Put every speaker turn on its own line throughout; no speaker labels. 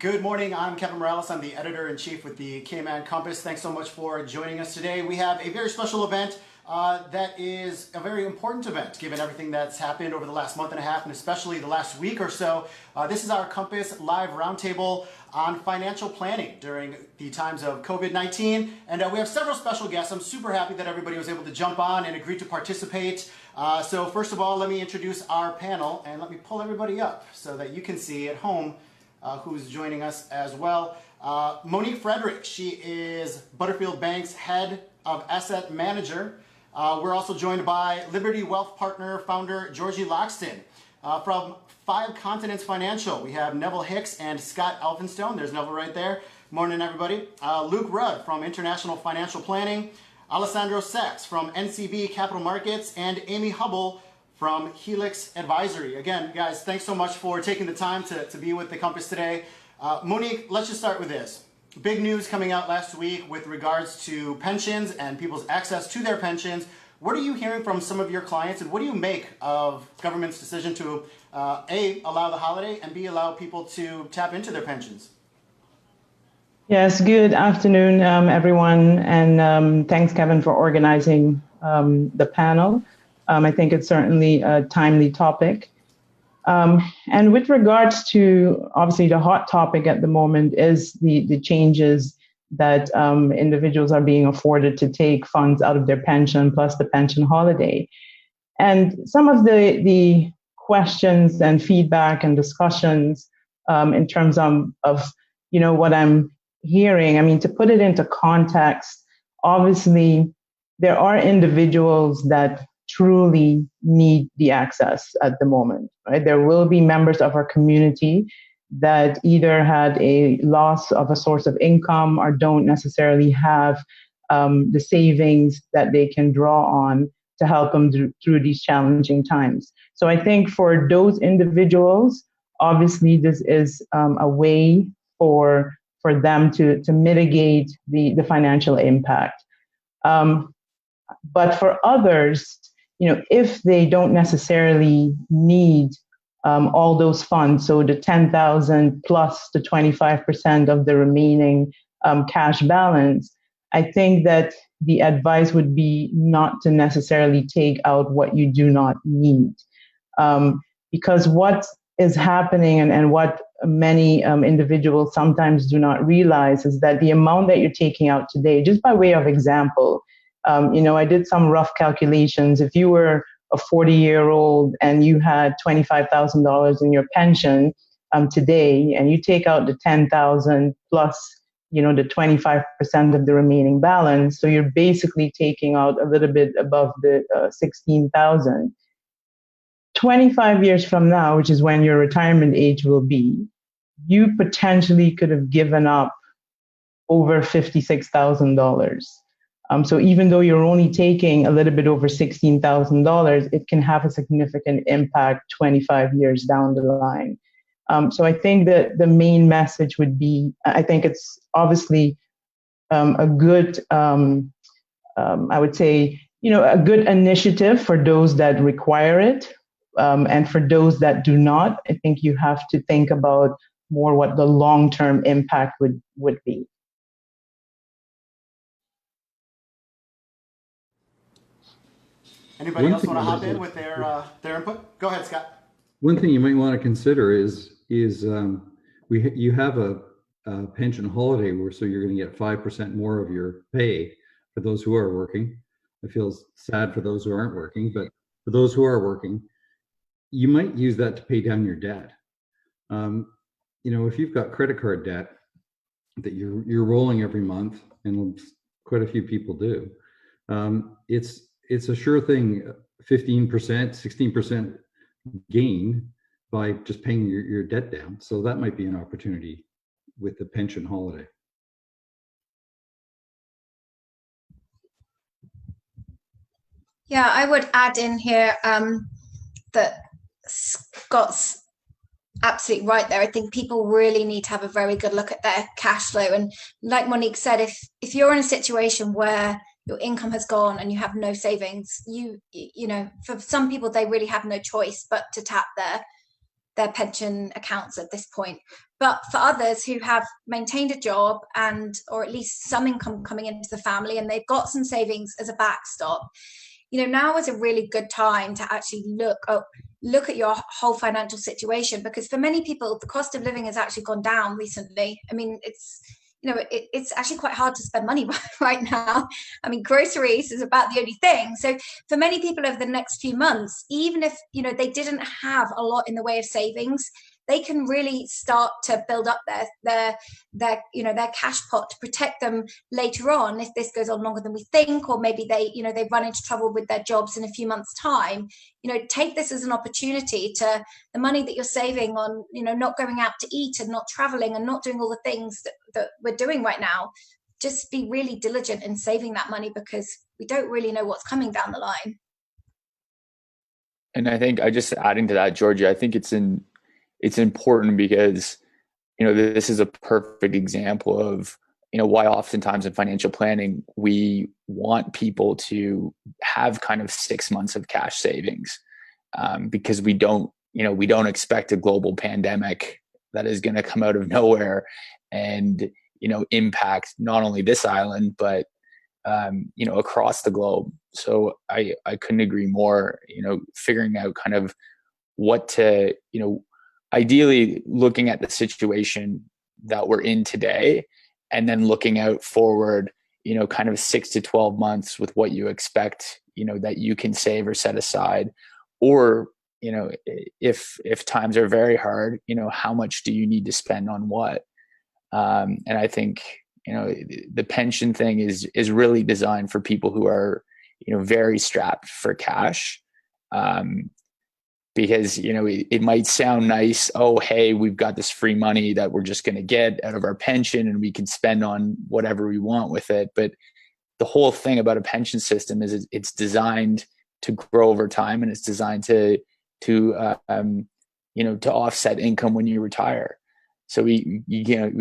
Good morning, I'm Kevin Morales. I'm the editor-in-chief with the Cayman Compass. Thanks so much for joining us today. We have a very special event that is a very important event given everything that's happened over the last month and a half and especially the last week or so. This is our Compass Live Roundtable on financial planning during the times of COVID-19. And we have several special guests. I'm super happy that everybody was able to jump on and agree to participate. So first of all, let me introduce our panel and let me pull everybody up so that you can see at home who's joining us as well. Monique Frederick, she is Butterfield Bank's head of asset manager. We're also joined by Liberty Wealth Partner founder Georgie Loxton. From Five Continents Financial, we have Neville Hicks and Scott Elphinstone. There's Neville right there. Morning, everybody. Luke Rudd from International Financial Planning, Alessandro Sachs from NCB Capital Markets, and Amy Hubble from Helix Advisory. Again, guys, thanks so much for taking the time to be with the Compass today. Monique, let's just start with this. Big news coming out last week with regards to pensions and people's access to their pensions. What are you hearing from some of your clients, and what do you make of government's decision to A, allow the holiday, and B, allow people to tap into their pensions?
Yes, good afternoon, everyone, and thanks, Kevin, for organizing the panel. I think it's certainly a timely topic. And with regards to, obviously, the hot topic at the moment is the changes that individuals are being afforded to take funds out of their pension plus the pension holiday. And some of the questions and feedback and discussions in terms of what I'm hearing, I mean, to put it into context, obviously, there are individuals that truly need the access at the moment, right? There will be members of our community that either had a loss of a source of income or don't necessarily have the savings that they can draw on to help them through these challenging times. So I think for those individuals, obviously this is a way for them to mitigate the financial impact. But for others, if they don't necessarily need all those funds, so the 10,000 plus the 25% of the remaining cash balance, I think that the advice would be not to necessarily take out what you do not need. Because what is happening and what many individuals sometimes do not realize is that the amount that you're taking out today, just by way of example, I did some rough calculations. If you were a 40-year-old and you had $25,000 in your pension today, and you take out the 10,000 plus, the 25% of the remaining balance, so you're basically taking out a little bit above the 16,000. 25 years from now, which is when your retirement age will be, you potentially could have given up over $56,000. So even though you're only taking a little bit over $16,000, it can have a significant impact 25 years down the line. So I think that the main message would be, I think it's obviously a good, I would say, a good initiative for those that require it. And for those that do not, I think you have to think about more what the long-term impact would be.
Anybody else want to hop in with their input? Go ahead, Scott.
One thing you might want to consider is you have a pension holiday so you're going to get 5% more of your pay for those who are working. I feel sad for those who aren't working, but for those who are working, you might use that to pay down your debt. If you've got credit card debt that you're rolling every month, and quite a few people do, it's a sure thing, 15%, 16% gain by just paying your debt down. So that might be an opportunity with the pension holiday.
Yeah, I would add in here that Scott's absolutely right there. I think people really need to have a very good look at their cash flow. And like Monique said, if you're in a situation where your income has gone and you have no savings, for some people, they really have no choice but to tap their pension accounts at this point. But for others who have maintained a job or at least some income coming into the family, and they've got some savings as a backstop, now is a really good time to actually look at your whole financial situation, because for many people the cost of living has actually gone down recently. I mean, it's actually quite hard to spend money right now. I mean, groceries is about the only thing. So for many people over the next few months, even if they didn't have a lot in the way of savings, they can really start to build up their cash pot to protect them later on if this goes on longer than we think, or maybe they run into trouble with their jobs in a few months' time. Take this as an opportunity to the money that you're saving on not going out to eat and not traveling and not doing all the things that we're doing right now. Just be really diligent in saving that money, because we don't really know what's coming down the line.
And I think just adding to that, Georgia, I think it's important because, this is a perfect example of, why oftentimes in financial planning, we want people to have kind of 6 months of cash savings, because we don't expect a global pandemic that is going to come out of nowhere and, impact not only this island, but, across the globe. So I couldn't agree more, figuring out kind of what to, ideally looking at the situation that we're in today, and then looking out forward, kind of 6 to 12 months with what you expect, that you can save or set aside, or, if times are very hard, how much do you need to spend on what? And I think, the pension thing is really designed for people who are, very strapped for cash. Because, it might sound nice. Oh, hey, we've got this free money that we're just going to get out of our pension and we can spend on whatever we want with it. But the whole thing about a pension system is it's designed to grow over time, and it's designed to offset income when you retire. So we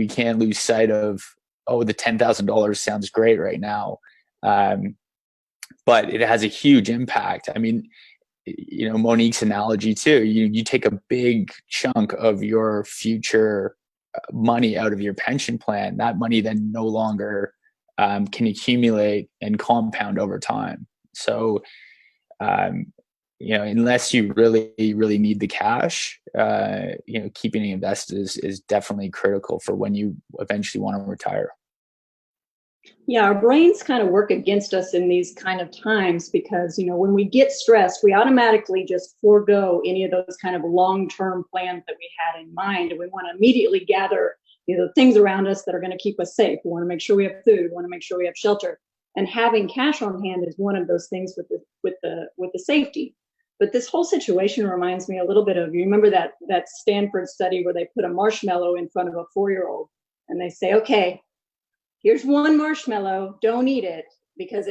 can't lose sight of, the $10,000 sounds great right now. But it has a huge impact. I mean, Monique's analogy too, you take a big chunk of your future money out of your pension plan, that money then no longer can accumulate and compound over time. So, unless you really, really need the cash, keeping it invested is definitely critical for when you eventually want to retire.
Yeah, our brains kind of work against us in these kind of times because, when we get stressed, we automatically just forego any of those kind of long-term plans that we had in mind. And we want to immediately gather, things around us that are going to keep us safe. We want to make sure we have food. We want to make sure we have shelter. And having cash on hand is one of those things with the safety. But this whole situation reminds me a little bit of, you remember that Stanford study where they put a marshmallow in front of a 4-year-old and they say, okay, here's one marshmallow, don't eat it, because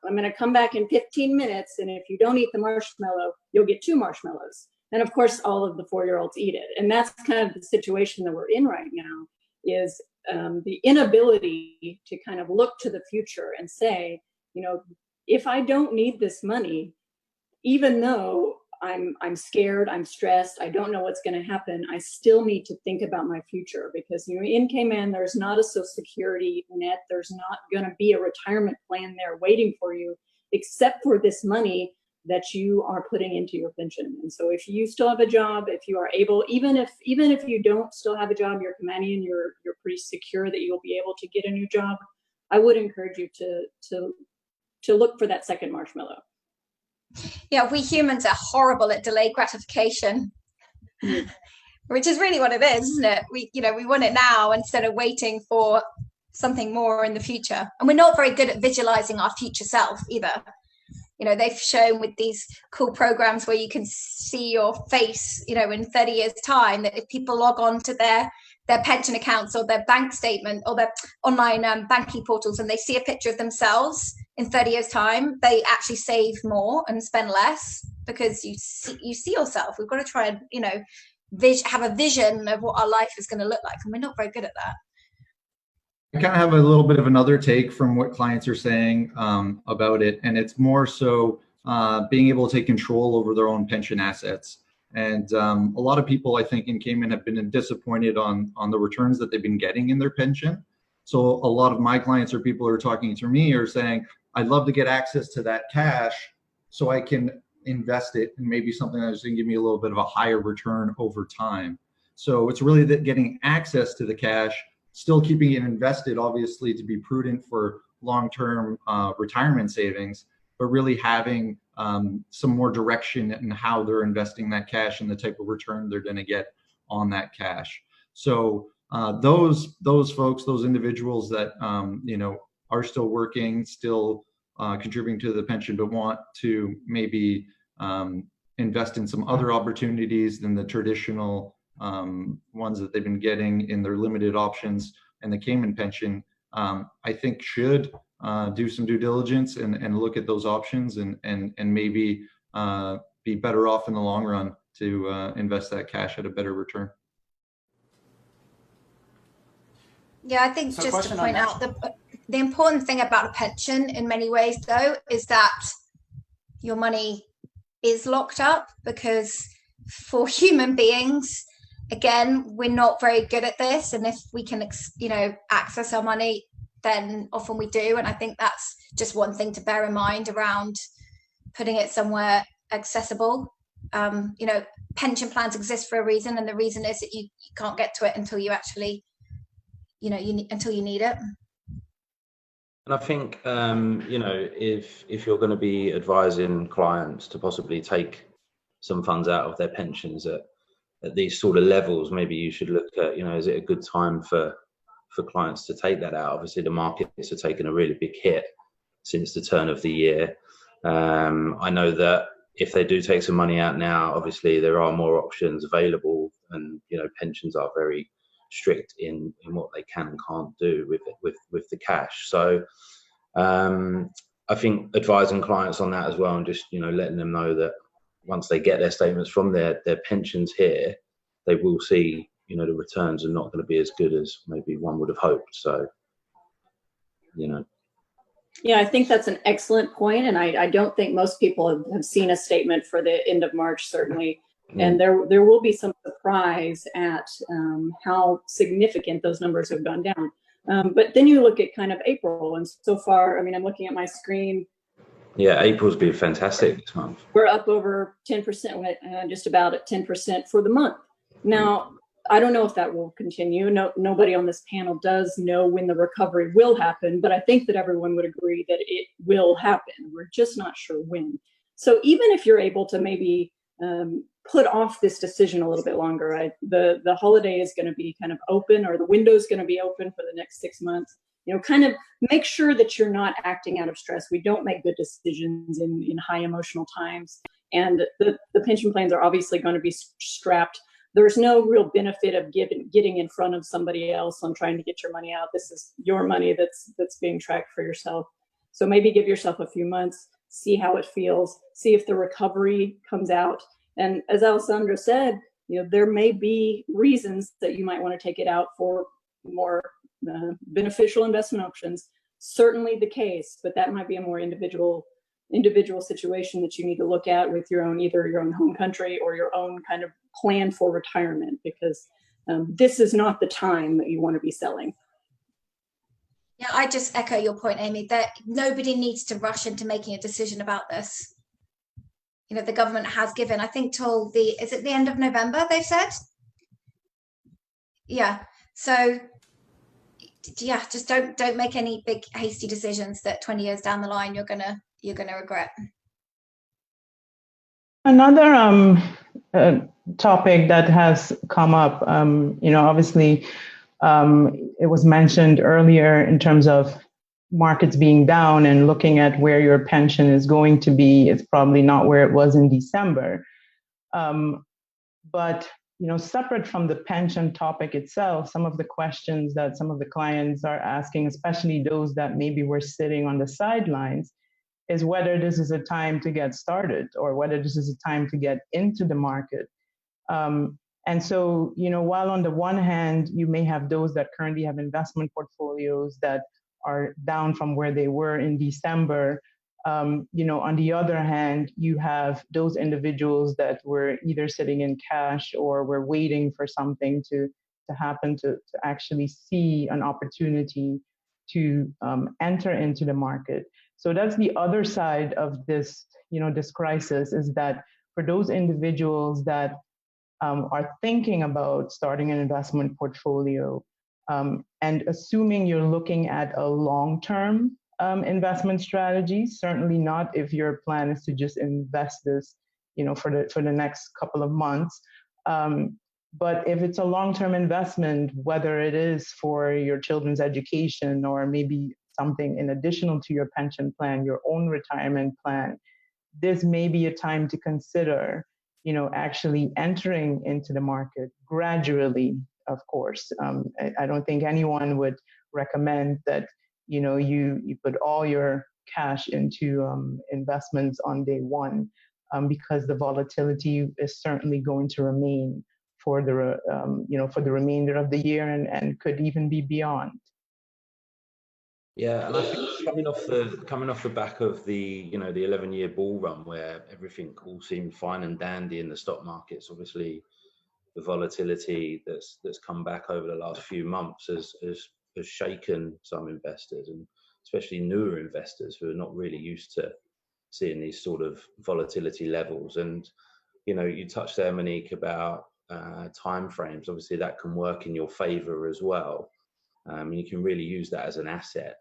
I'm going to come back in 15 minutes, and if you don't eat the marshmallow, you'll get 2 marshmallows. And of course, all of the 4-year-olds eat it. And that's kind of the situation that we're in right now, is the inability to kind of look to the future and say, if I don't need this money, even though I'm scared, I'm stressed, I don't know what's going to happen, I still need to think about my future, because in Cayman there's not a Social Security net, there's not going to be a retirement plan there waiting for you, except for this money that you are putting into your pension. And so if you still have a job, if you are able, even if you don't still have a job, you're Caymanian, you're pretty secure that you'll be able to get a new job, I would encourage you to look for that second marshmallow.
Yeah, we humans are horrible at delayed gratification, which is really what it is, isn't it? We want it now instead of waiting for something more in the future. And we're not very good at visualizing our future self either. They've shown with these cool programs where you can see your face, in 30 years time, that if people log on to their pension accounts or their bank statement or their online banking portals and they see a picture of themselves in 30 years time, they actually save more and spend less, because you see yourself. We've got to try and, have a vision of what our life is going to look like. And we're not very good at that.
I kind of have a little bit of another take from what clients are saying about it. And it's more so being able to take control over their own pension assets. And a lot of people, I think, in Cayman have been disappointed on the returns that they've been getting in their pension. So a lot of my clients or people who are talking to me are saying, I'd love to get access to that cash so I can invest it in maybe something that's going to give me a little bit of a higher return over time. So it's really that getting access to the cash, still keeping it invested, obviously, to be prudent for long-term retirement savings, but really having some more direction in how they're investing that cash and the type of return they're going to get on that cash. So those folks, those individuals that are still working, still contributing to the pension, but want to maybe invest in some other opportunities than the traditional ones that they've been getting in their limited options and the Cayman pension, I think should do some due diligence and look at those options and maybe be better off in the long run to invest that cash at a better return.
Yeah, I think
So
just to
question on
point
that.
out the important thing about a pension in many ways, though, is that your money is locked up, because for human beings, again, we're not very good at this. And if we can, access our money, then often we do. And I think that's just one thing to bear in mind around putting it somewhere accessible. Pension plans exist for a reason. And the reason is that you can't get to it until you actually, until you need it.
And I think, if you're going to be advising clients to possibly take some funds out of their pensions at these sort of levels, maybe you should look at, is it a good time for clients to take that out? Obviously, the markets are taking a really big hit since the turn of the year. I know that if they do take some money out now, obviously there are more options available, and pensions are very strict in what they can and can't do with the cash. So I think advising clients on that as well, and just letting them know that once they get their statements from their pensions here, they will see the returns are not going to be as good as maybe one would have hoped. So
Yeah, I think that's an excellent point, and I don't think most people have seen a statement for the end of March, certainly. And there will be some surprise at how significant those numbers have gone down. But then you look at kind of April, and so far, I'm looking at my screen.
Yeah, April's been fantastic this month.
We're up over 10%, just about at 10% for the month. Now, I don't know if that will continue. Nobody on this panel does know when the recovery will happen, but I think that everyone would agree that it will happen. We're just not sure when. So even if you're able to maybe put off this decision a little bit longer, the holiday is going to be kind of open, or the window is going to be open for the next 6 months. Kind of make sure that you're not acting out of stress. We don't make good decisions in high emotional times. And the pension plans are obviously going to be strapped. There's no real benefit of getting in front of somebody else on trying to get your money out. This is your money that's being tracked for yourself. So maybe give yourself a few months, see how it feels, see if the recovery comes out. And as Alessandro said, there may be reasons that you might want to take it out for more beneficial investment options. Certainly the case, but that might be a more individual situation that you need to look at with either your own home country or your own kind of plan for retirement, because this is not the time that you want to be selling.
Yeah, I just echo your point, Amy, that nobody needs to rush into making a decision about this. The government has given, I think, till is it the end of November, they've said? Yeah. So yeah, just don't make any big hasty decisions that 20 years down the line you're gonna regret.
Another topic that has come up, obviously, it was mentioned earlier in terms of markets being down and looking at where your pension is going to be. It's probably not where it was in December. But separate from the pension topic itself, some of the questions that some of the clients are asking, especially those that maybe were sitting on the sidelines, is whether this is a time to get started or whether this is a time to get into the market. And so, while on the one hand, you may have those that currently have investment portfolios that are down from where they were in December, On the other hand, you have those individuals that were either sitting in cash or were waiting for something to happen to actually see an opportunity to enter into the market. So that's the other side of this, this crisis, is that for those individuals that are thinking about starting an investment portfolio, and assuming you're looking at a long-term investment strategy, certainly not if your plan is to just invest this, for the next couple of months. But if it's a long-term investment, whether it is for your children's education or maybe something in additional to your pension plan, your own retirement plan, this may be a time to consider, actually entering into the market gradually, of course. I don't think anyone would recommend that, you put all your cash into investments on day one, because the volatility is certainly going to remain for the remainder of the year and could even be beyond.
Yeah, and I think coming off the back of the 11-year bull run where everything all seemed fine and dandy in the stock markets, obviously the volatility that's come back over the last few months has shaken some investors, and especially newer investors who are not really used to seeing these sort of volatility levels. And you touched there, Monique, about time frames. Obviously that can work in your favor as well. You can really use that as an asset.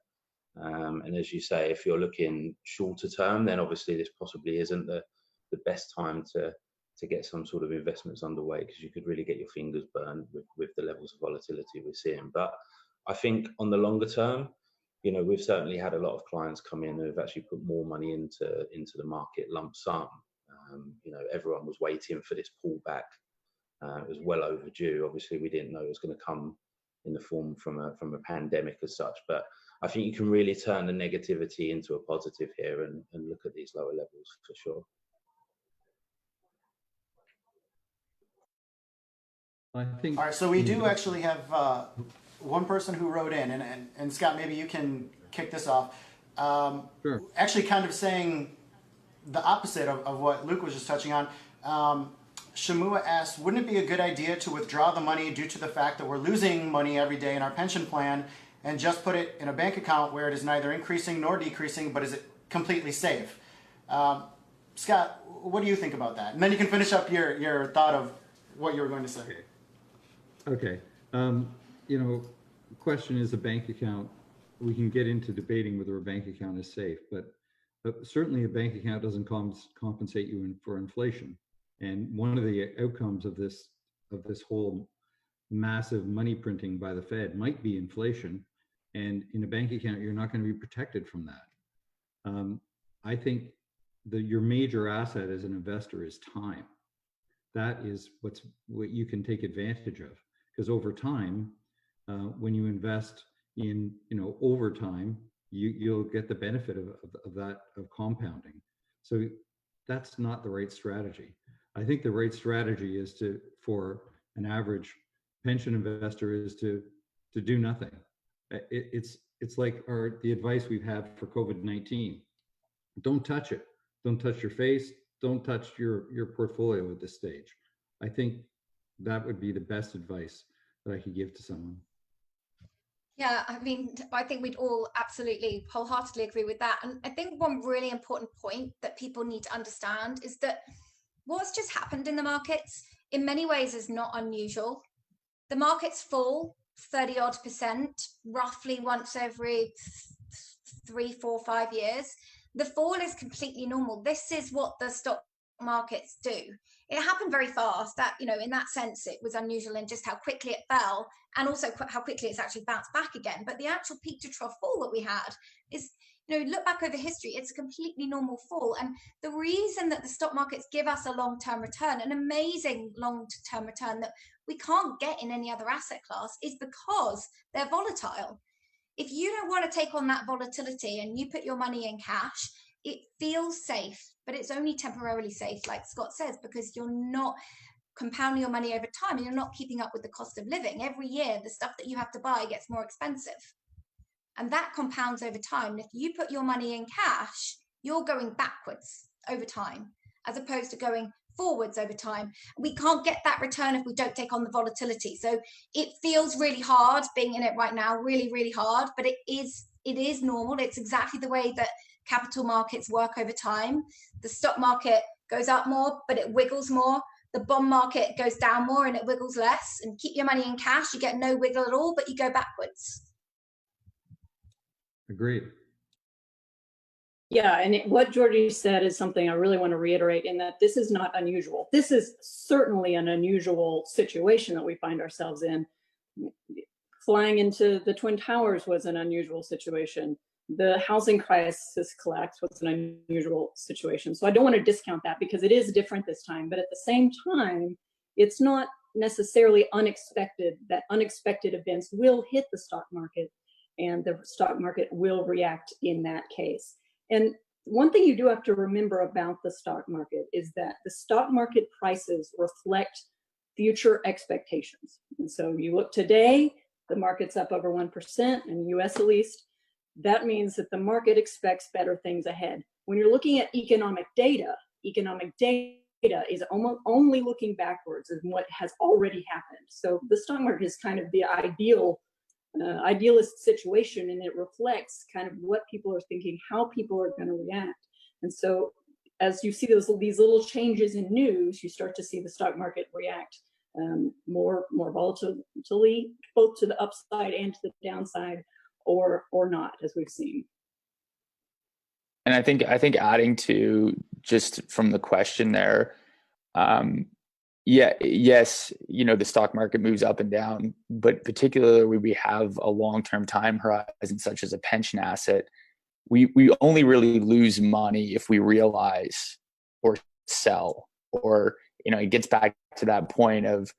And as you say, if you're looking shorter term, then obviously this possibly isn't the best time to get some sort of investments underway, because you could really get your fingers burned with the levels of volatility we're seeing. But I think on the longer term, we've certainly had a lot of clients come in who've actually put more money into the market lump sum. Everyone was waiting for this pullback. It was well overdue. Obviously, we didn't know it was going to come in the form from a pandemic as such. But I think you can really turn the negativity into a positive here and look at these lower levels for sure.
I think.
All right, so we do actually have one person who wrote in, and Scott, maybe you can kick this off.
Sure.
Actually, kind of saying the opposite of what Luke was just touching on. Shamua asked, wouldn't it be a good idea to withdraw the money due to the fact that we're losing money every day in our pension plan and just put it in a bank account where it is neither increasing nor decreasing, but is it completely safe? Scott, what do you think about that? And then you can finish up your thought of what you were going to say.
Okay. Question is a bank account. We can get into debating whether a bank account is safe, but certainly a bank account doesn't compensate you for inflation. And one of the outcomes of this whole massive money printing by the Fed might be inflation. And in a bank account, you're not going to be protected from that. I think your major asset as an investor is time. That is what you can take advantage of, because over time, when you invest in over time, you'll get the benefit of compounding. So that's not the right strategy. I think the right strategy is for an average pension investor is to do nothing. It's like the advice we've had for COVID-19. Don't touch it. Don't touch your face. Don't touch your portfolio at this stage. I think that would be the best advice that I could give to someone.
Yeah, I mean, I think we'd all absolutely wholeheartedly agree with that. And I think one really important point that people need to understand is that what's just happened in the markets in many ways is not unusual. The markets fall 30-odd% roughly once every 3, 4, 5 years. The fall is completely normal. This is what the stock markets do. It happened very fast. That, in that sense, it was unusual in just how quickly it fell and also how quickly it's actually bounced back again. But the actual peak to trough fall that we had is, look back over history, it's a completely normal fall. And the reason that the stock markets give us a long-term return, an amazing long-term return that we can't get in any other asset class, is because they're volatile. If you don't want to take on that volatility and you put your money in cash, it feels safe, but it's only temporarily safe, like Scott says, because you're not compounding your money over time and you're not keeping up with the cost of living. Every year, the stuff that you have to buy gets more expensive. And that compounds over time. And if you put your money in cash, you're going backwards over time as opposed to going forwards over time. We can't get that return if we don't take on the volatility. So it feels really hard being in it right now, really, really hard, but it is normal. It's exactly the way that capital markets work over time. The stock market goes up more, but it wiggles more. The bond market goes down more and it wiggles less. And keep your money in cash, you get no wiggle at all, but you go backwards.
Agreed.
Yeah, and what Georgie said is something I really want to reiterate, in that this is not unusual. This is certainly an unusual situation that we find ourselves in. Flying into the Twin Towers was an unusual situation. The housing crisis collapse was an unusual situation. So I don't want to discount that, because it is different this time. But at the same time, it's not necessarily unexpected that unexpected events will hit the stock market, and the stock market will react in that case. And one thing you do have to remember about the stock market is that the stock market prices reflect future expectations. And so you look today, the market's up over 1%, in the US at least. That means that the market expects better things ahead. When you're looking at economic data is almost only looking backwards at what has already happened. So the stock market is kind of the idealist situation, and it reflects kind of what people are thinking, how people are going to react. And so as you see these little changes in news, you start to see the stock market react more volatilely, both to the upside and to the downside, or not, as we've seen.
And I think adding to just from the question there, yes, the stock market moves up and down, but particularly we have a long-term time horizon, such as a pension asset. We only really lose money if we realize or sell, or, it gets back to that point of,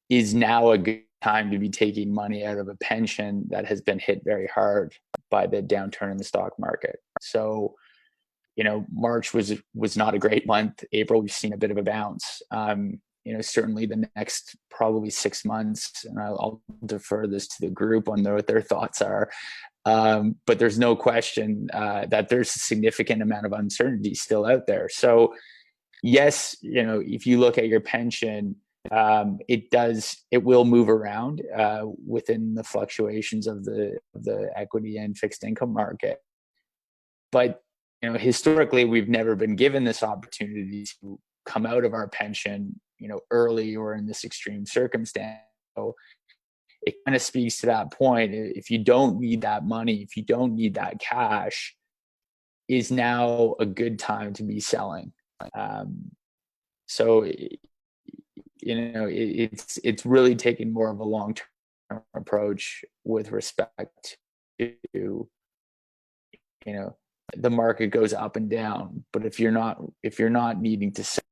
is now a good time to be taking money out of a pension that has been hit very hard by the downturn in the stock market. So, March was not a great month. April, we've seen a bit of a bounce. Certainly the next probably 6 months, and I'll defer this to the group on what their thoughts are. But there's no question that there's a significant amount of uncertainty still out there. So yes, if you look at your pension, it will move around within the fluctuations of the equity and fixed income market. But historically, we've never been given this opportunity to come out of our pension, early or in this extreme circumstance. So it kind of speaks to that point. If you don't need that money, if you don't need that cash, is now a good time to be selling. So it's really taking more of a long-term approach with respect to, the market goes up and down, but if you're not needing to sell.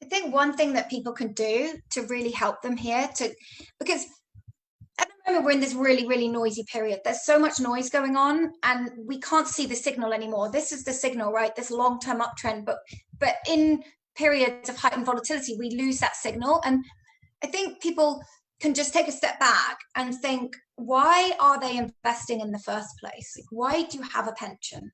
I think one thing that people can do to really help them here, because at the moment we're in this really, really noisy period. There's so much noise going on and we can't see the signal anymore. This is the signal, right? This long-term uptrend, but in periods of heightened volatility, we lose that signal. And I think people can just take a step back and think, why are they investing in the first place? Why do you have a pension?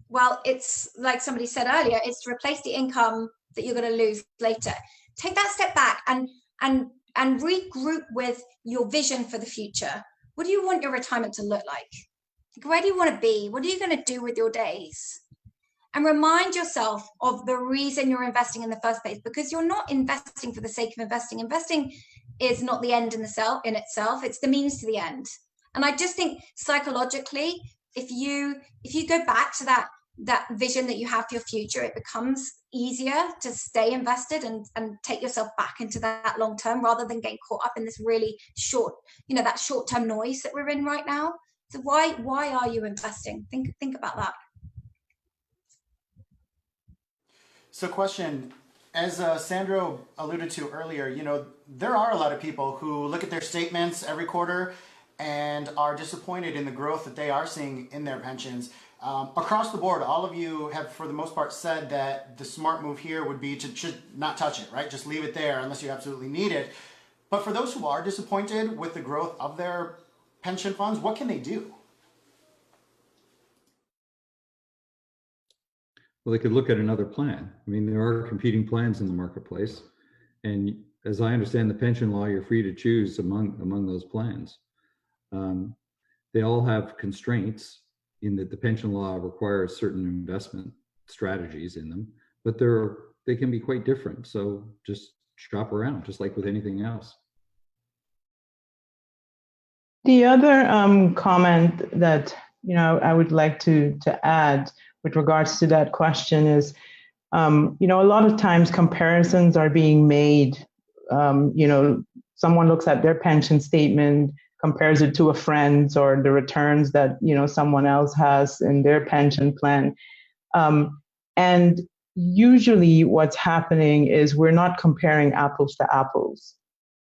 Well, it's like somebody said earlier, it's to replace the income that you're going to lose later. Take that step back and regroup with your vision for the future. What do you want your retirement to look like? Where do you want to be? What are you going to do with your days? And remind yourself of the reason you're investing in the first place, because you're not investing for the sake of investing. Investing is not the end in itself. It's the means to the end. And I just think psychologically, if you go back to that vision that you have for your future, it becomes easier to stay invested and take yourself back into that long term, rather than getting caught up in this really short, that short term noise that we're in right now. So why are you investing? Think about that.
So question, as Sandro alluded to earlier, there are a lot of people who look at their statements every quarter and are disappointed in the growth that they are seeing in their pensions. Across the board, all of you have, for the most part, said that the smart move here would be to not touch it, right? Just leave it there unless you absolutely need it. But for those who are disappointed with the growth of their pension funds, what can they do?
Well, they could look at another plan. I mean, there are competing plans in the marketplace. And as I understand the pension law, you're free to choose among those plans. They all have constraints in that the pension law requires certain investment strategies in them, but they can be quite different. So just shop around, just like with anything else.
The other comment that I would like to add with regards to that question is, a lot of times comparisons are being made. Someone looks at their pension statement, compares it to a friend's or the returns that someone else has in their pension plan, and usually what's happening is we're not comparing apples to apples,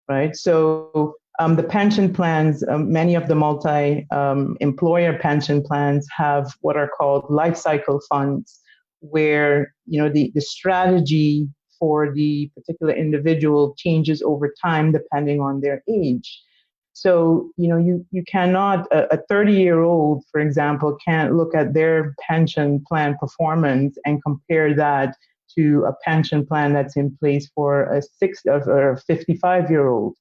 right? So the pension plans, many of the multi-employer pension plans have what are called life cycle funds, where the strategy for the particular individual changes over time depending on their age. So you cannot, a 30-year-old, for example, can't look at their pension plan performance and compare that to a pension plan that's in place for a 55-year-old.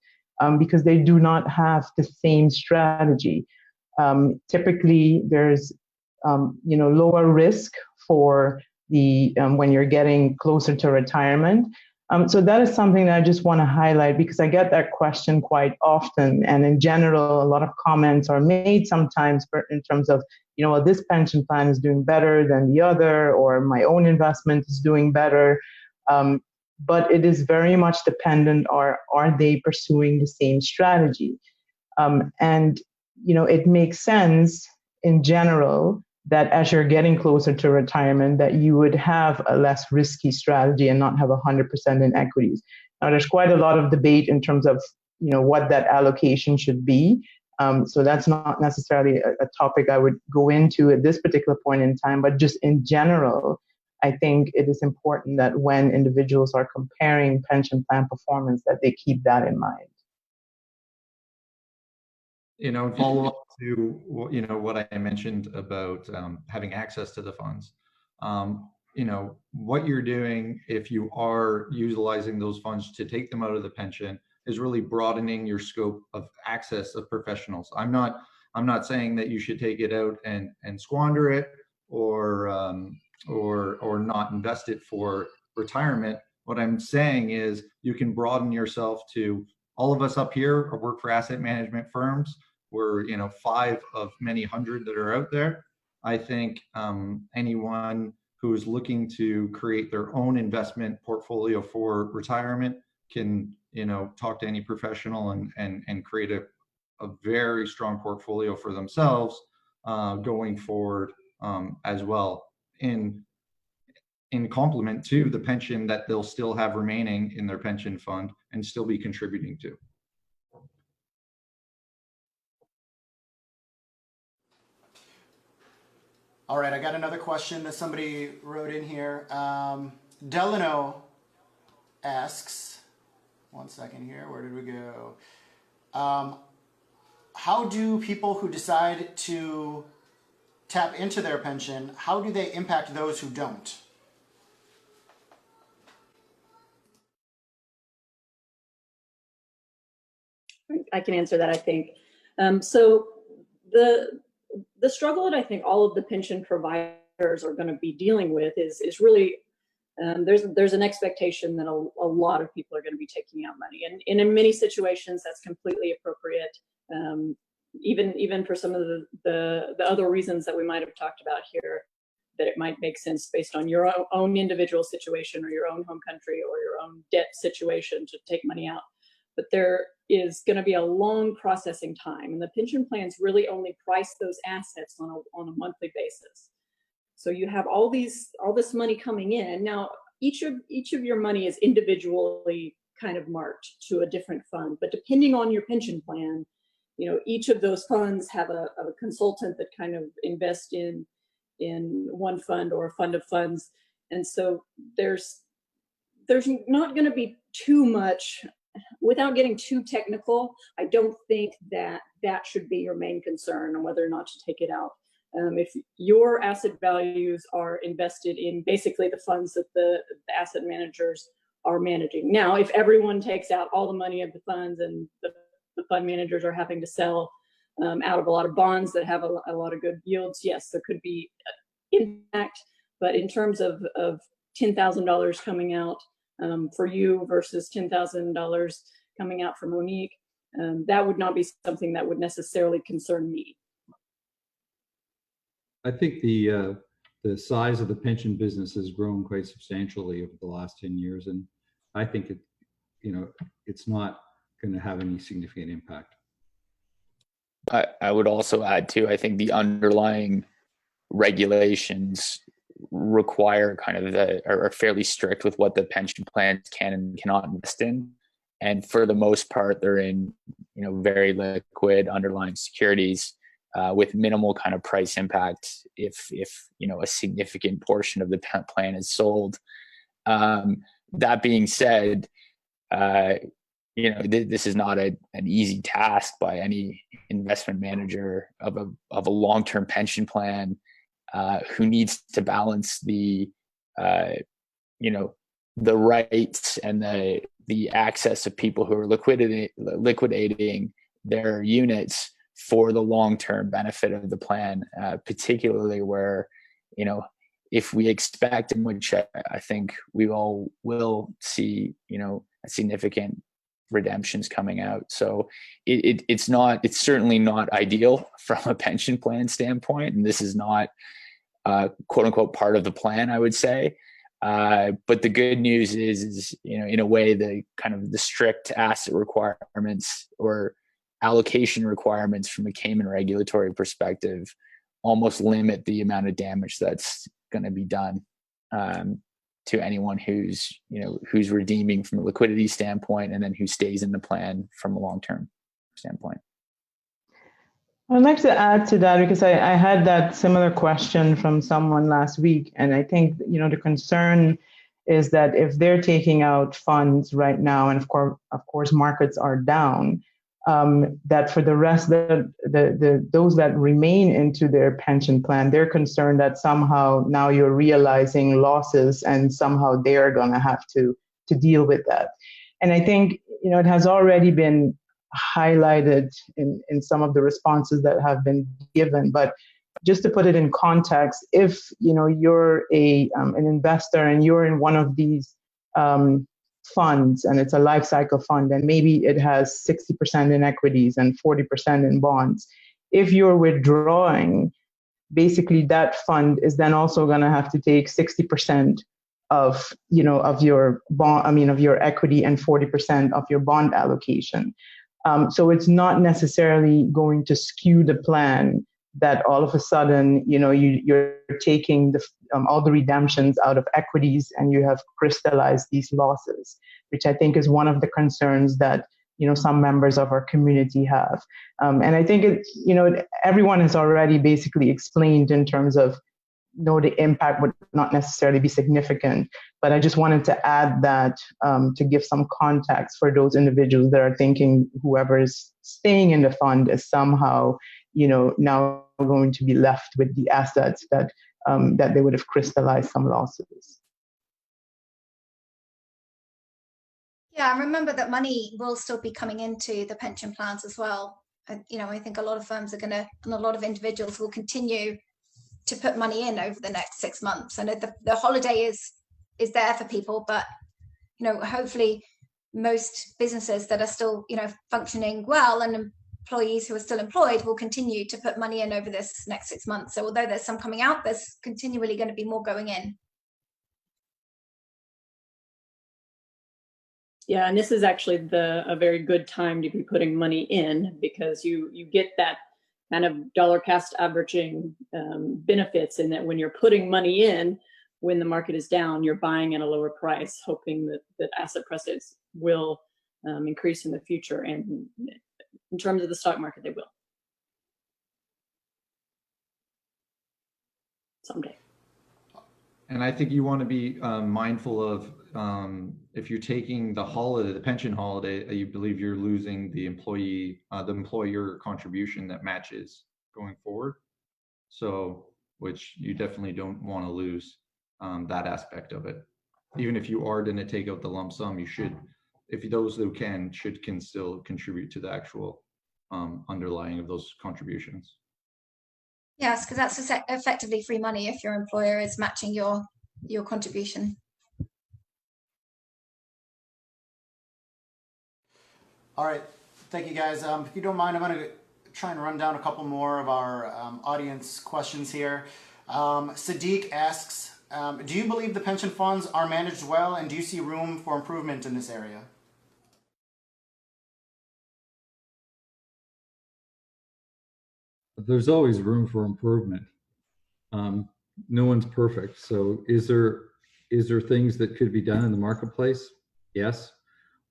Because they do not have the same strategy. Typically, there's lower risk for the when you're getting closer to retirement. So that is something that I just want to highlight because I get that question quite often, and in general, a lot of comments are made sometimes in terms of well, this pension plan is doing better than the other, or my own investment is doing better. But it is very much dependent on are they pursuing the same strategy? And it makes sense in general that as you're getting closer to retirement, that you would have a less risky strategy and not have 100% in equities. Now, there's quite a lot of debate in terms of what that allocation should be. So that's not necessarily a topic I would go into at this particular point in time, but just in general, I think it is important that when individuals are comparing pension plan performance, that they keep that in mind.
Follow up to what I mentioned about having access to the funds. What you're doing if you are utilizing those funds to take them out of the pension is really broadening your scope of access of professionals. I'm not saying that you should take it out and squander it or not invest it for retirement. What I'm saying is you can broaden yourself to all of us up here work for asset management firms. We're 5 of many hundred that are out there. I think anyone who's looking to create their own investment portfolio for retirement can talk to any professional and create a very strong portfolio for themselves going forward as well, in complement to the pension that they'll still have remaining in their pension fund and still be contributing to.
All right, I got another question that somebody wrote in here. Delano asks, one second here, where did we go? How do people who decide to tap into their pension, how do they impact those who don't?
I can answer that, I think. So the struggle that I think all of the pension providers are going to be dealing with is really there's an expectation that a lot of people are going to be taking out money, and in many situations that's completely appropriate. Even for some of the other reasons that we might have talked about here, that it might make sense based on your own individual situation or your own home country or your own debt situation to take money out. But there is going to be a long processing time, and the pension plans really only price those assets on a monthly basis. So you have all this money coming in. Now, each of your money is individually kind of marked to a different fund, but depending on your pension plan, each of those funds have a consultant that kind of invest in one fund or a fund of funds, and so there's not going to be too much without getting too technical, I don't think that that should be your main concern on whether or not to take it out. If your asset values are invested in basically the funds that the asset managers are managing. Now, if everyone takes out all the money of the funds and the fund managers are having to sell out of a lot of bonds that have a lot of good yields, yes, there could be impact. But in terms of $10,000 coming out for you versus $10,000 coming out for Monique, that would not be something that would necessarily concern me.
I think the size of the pension business has grown quite substantially over the last 10 years, and I think it's not going to have any significant impact.
I would also add too, I think the underlying regulations require are fairly strict with what the pension plans can and cannot invest in. And for the most part, they're in, very liquid underlying securities with minimal kind of price impact if a significant portion of the plan is sold. That being said, this is not an easy task by any investment manager of a long-term pension plan who needs to balance the rights and the access of people who are liquidating their units for the long-term benefit of the plan, particularly where, if we expect, in which I think we all will see, significant redemptions coming out. So it's certainly not ideal from a pension plan standpoint. And this is not quote unquote part of the plan, I would say. But the good news is, in a way, the kind of the strict asset requirements or allocation requirements from a Cayman regulatory perspective almost limit the amount of damage that's going to be done to anyone who's redeeming from a liquidity standpoint and then who stays in the plan from a long-term standpoint.
I'd like to add to that because I had that similar question from someone last week. And I think, the concern is that if they're taking out funds right now, and of course markets are down, that for the rest, those that remain into their pension plan, they're concerned that somehow now you're realizing losses and somehow they're going to have to deal with that. And I think, it has already been highlighted in some of the responses that have been given. But just to put it in context, if you're an investor and you're in one of these funds and it's a life cycle fund and maybe it has 60% in equities and 40% in bonds, if you're withdrawing, basically that fund is then also going to have to take 60% of your bond, of your equity and 40% of your bond allocation. So it's not necessarily going to skew the plan that all of a sudden, you're taking all the redemptions out of equities and you have crystallized these losses, which I think is one of the concerns that, some members of our community have. And I think everyone has already basically explained in terms of, the impact would not necessarily be significant. But I just wanted to add that to give some context for those individuals that are thinking whoever is staying in the fund is somehow, now going to be left with the assets that they would have crystallized some losses.
Yeah, remember that money will still be coming into the pension plans as well. I think a lot of firms and a lot of individuals will continue to put money in over the next 6 months. I know the holiday is there for people, but hopefully most businesses that are still functioning well and employees who are still employed will continue to put money in over this next 6 months. So although there's some coming out, there's continually going to be more going in.
Yeah, and this is actually a very good time to be putting money in because you get that kind of dollar cost averaging benefits in that when you're putting money in, when the market is down, you're buying at a lower price, hoping that asset prices will increase in the future. And in terms of the stock market, they will. Someday.
And I think you want to be mindful of if you're taking the holiday, the pension holiday, you believe you're losing the employer contribution that matches going forward. So, which you definitely don't want to lose that aspect of it. Even if you are going to take out the lump sum, you should, if those who can still contribute to the actual underlying of those contributions.
Yes, because that's effectively free money if your employer is matching your contribution.
All right, thank you guys. If you don't mind, I'm going to try and run down a couple more of our audience questions here. Sadiq asks, do you believe the pension funds are managed well, and do you see room for improvement in this area?
There's always room for improvement. No one's perfect. So is there things that could be done in the marketplace? Yes.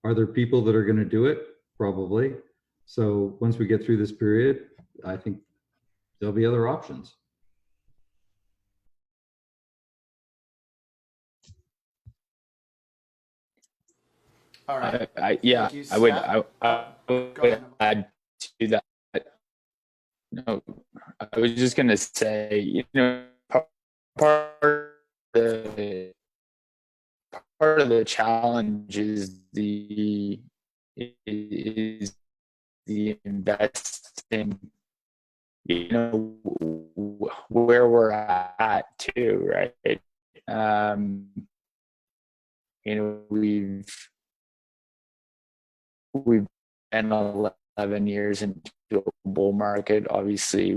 Are there people that are going to do it? Probably. So once we get through this period, I think there'll be other options.
All right.
I would add to that. No, I was just going to say, you know, part of the challenge is the investing, you know, where we're at too, right? You know, we've been 11 years into a bull market. Obviously,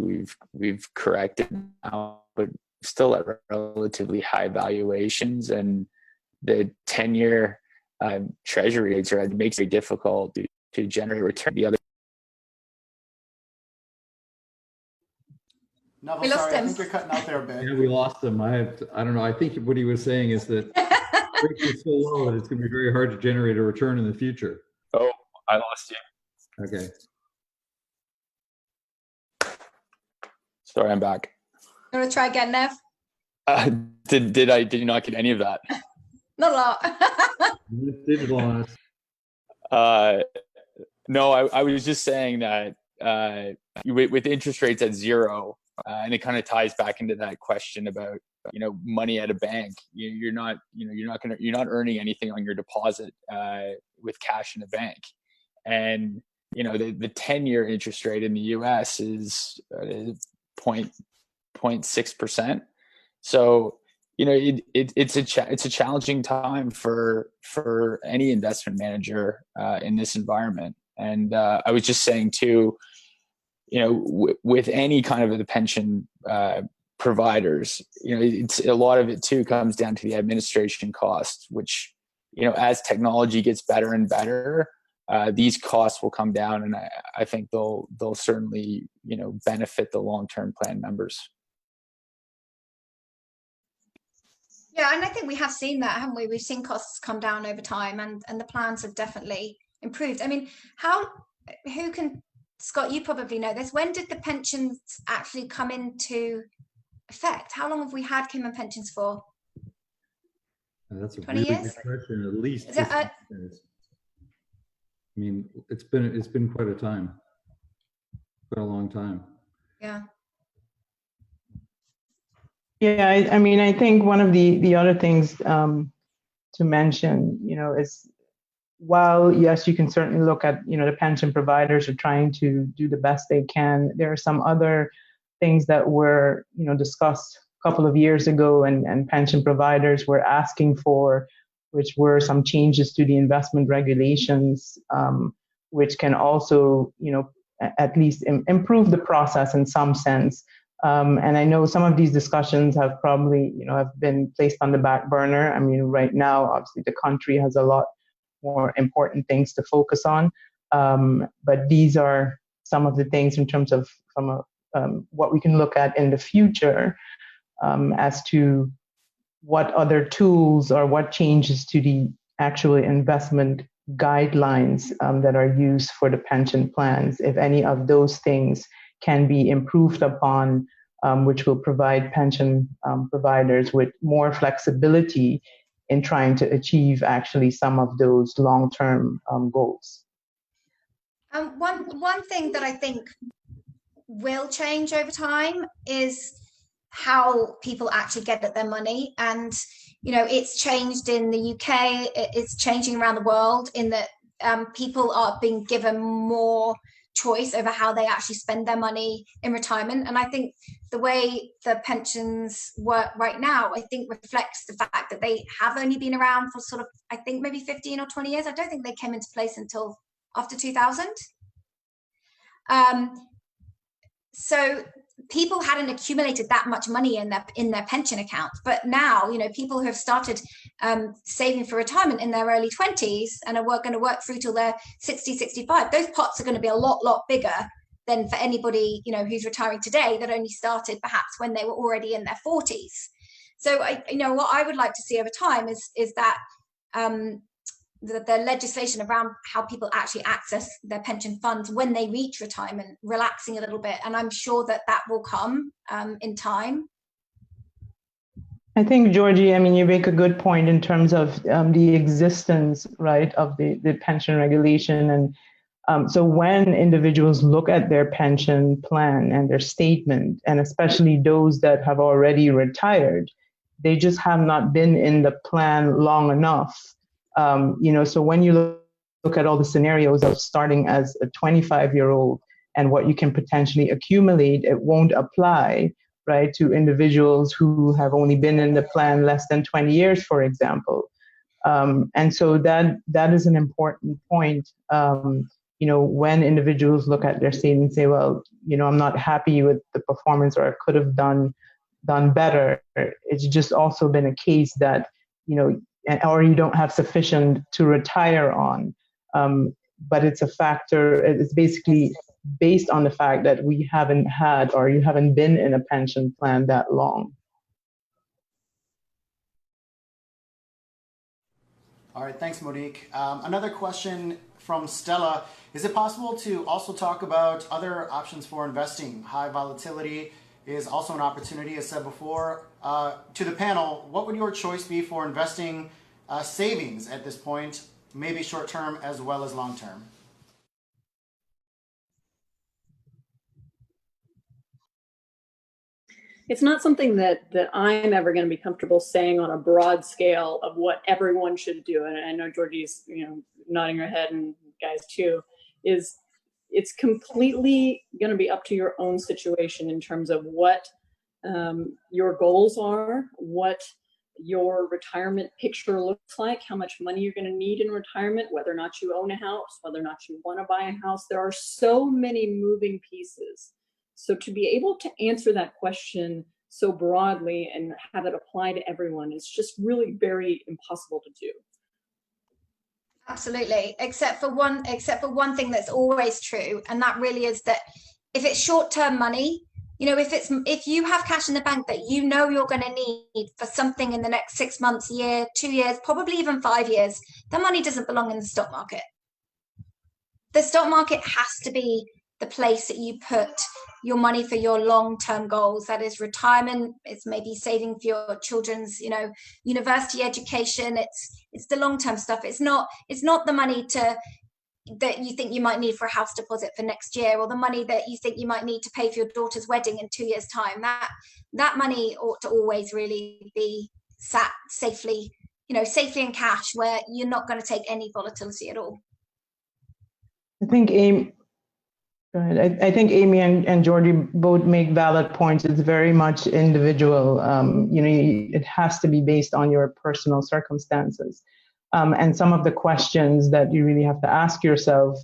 we've corrected now, but still at relatively high valuations, and the 10-year treasury rates it makes it difficult to generate return. The other.
Neville, sorry, I think you're cutting out there a bit.
Yeah, we lost him. I don't know. I think what he was saying is that rates are so low that it's going to be very hard to generate a return in the future.
Oh, I lost you.
Okay.
Sorry, I'm back.
You want to try again, Nev?
Did you not get any of that?
Not a lot.
Digital on us.
No, I was just saying that with interest rates at zero, and it kind of ties back into that question about, you know, money at a bank. You're not earning anything on your deposit with cash in a bank, and you know the 10-year interest rate in the U.S. is 0.6%. So you know it's a challenging time for any investment manager in this environment. And I was just saying too, you know, with any kind of the pension providers, you know, it's a lot of it too comes down to the administration cost, which, you know, as technology gets better and better, these costs will come down, and I think they'll certainly, you know, benefit the long-term plan members.
Yeah, and I think we have seen that, haven't we? We've seen costs come down over time, and the plans have definitely improved. I mean, Scott, you probably know this. When did the pensions actually come into effect? How long have we had Cayman pensions for?
That's a
20
really
years?
good question. At least.
Is it,
I mean, it's been quite a time, quite a long time.
Yeah.
Yeah, I mean, I think one of the other things to mention, you know, is while yes, you can certainly look at, you know, the pension providers are trying to do the best they can. There are some other things that were, you know, discussed a couple of years ago, and pension providers were asking for, which were some changes to the investment regulations, which can also, you know, at least improve the process in some sense. And I know some of these discussions have probably, you know, have been placed on the back burner. I mean, right now, obviously, the country has a lot more important things to focus on. But these are some of the things in terms of what we can look at in the future as to what other tools or what changes to the actual investment guidelines that are used for the pension plans, if any of those things can be improved upon, which will provide pension providers with more flexibility in trying to achieve actually some of those long-term goals.
One thing that I think will change over time is how people actually get at their money. And it's changed in the UK, it's changing around the world in that people are being given more choice over how they actually spend their money in retirement. And I think the way the pensions work right now, I think reflects the fact that they have only been around for sort of, I think maybe 15 or 20 years. I don't think they came into place until after 2000. So people hadn't accumulated that much money in their pension accounts, but now people who have started saving for retirement in their early 20s and are going to work through till they're 60, 65, those pots are going to be a lot bigger than for anybody who's retiring today that only started perhaps when they were already in their 40s. So what I would like to see over time is that the legislation around how people actually access their pension funds when they reach retirement relaxing a little bit, and I'm sure that will come in time.
I think, Georgie, I mean, you make a good point in terms of the existence, right, of the pension regulation. And so when individuals look at their pension plan and their statement, and especially those that have already retired, they just have not been in the plan long enough. So when you look at all the scenarios of starting as a 25-year-old and what you can potentially accumulate, it won't apply, right, to individuals who have only been in the plan less than 20 years, for example. And so that is an important point. When individuals look at their statement and say, well, I'm not happy with the performance, or I could have done better. It's just also been a case that, or you don't have sufficient to retire on. But it's a factor, it's basically based on the fact that we haven't had, or you haven't been in a pension plan that long.
All right, thanks, Monique. Another question from Stella. Is it possible to also talk about other options for investing? High volatility is also an opportunity, as said before. To the panel, what would your choice be for investing savings at this point, maybe short-term as well as long-term?
It's not something that I'm ever going to be comfortable saying on a broad scale of what everyone should do. And I know Georgie's, nodding her head, and guys too, it's completely going to be up to your own situation in terms of what your goals are, what your retirement picture looks like, how much money you're going to need in retirement, whether or not you own a house, whether or not you want to buy a house. There are so many moving pieces. So to be able to answer that question so broadly and have it apply to everyone is just really very impossible to do.
Absolutely, except for one thing that's always true, and that really is that if it's short-term money, if you have cash in the bank that you're going to need for something in the next 6 months, year, 2 years, probably even 5 years, that money doesn't belong in the stock market. The stock market has to be the place that you put your money for your long-term goals. That is retirement. It's maybe saving for your children's, university education. It's the long-term stuff. It's not the money that you think you might need for a house deposit for next year, or the money that you think you might need to pay for your daughter's wedding in 2 years' time. That money ought to always really be sat safely in cash, where you're not going to take any volatility at all.
I think I think Amy and Georgie both make valid points. It's very much individual. It has to be based on your personal circumstances. And some of the questions that you really have to ask yourself,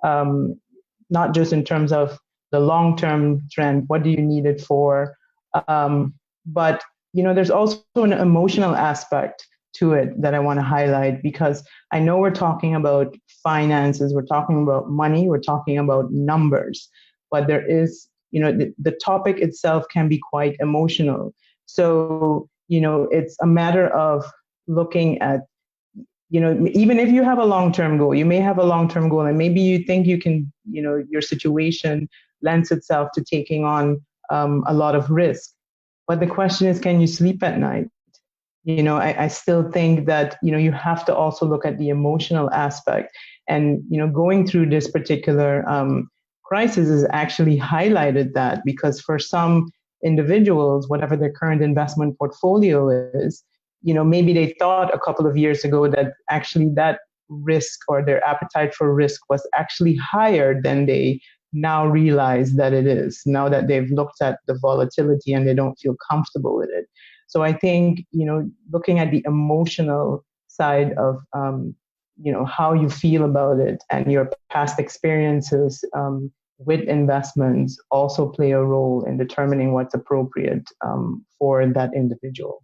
not just in terms of the long-term trend, what do you need it for? But, there's also an emotional aspect to it that I want to highlight, because I know we're talking about finances, we're talking about money, we're talking about numbers, but there is, the topic itself can be quite emotional. So, it's a matter of looking at, even if you have a long-term goal, you may have a long-term goal, and maybe you think you can, your situation lends itself to taking on a lot of risk. But the question is, can you sleep at night? I still think that, you have to also look at the emotional aspect. And, going through this particular crisis has actually highlighted that, because for some individuals, whatever their current investment portfolio is, maybe they thought a couple of years ago that actually that risk or their appetite for risk was actually higher than they now realize that it is, now that they've looked at the volatility and they don't feel comfortable with it. So I think, looking at the emotional side of, how you feel about it and your past experiences with investments also play a role in determining what's appropriate for that individual.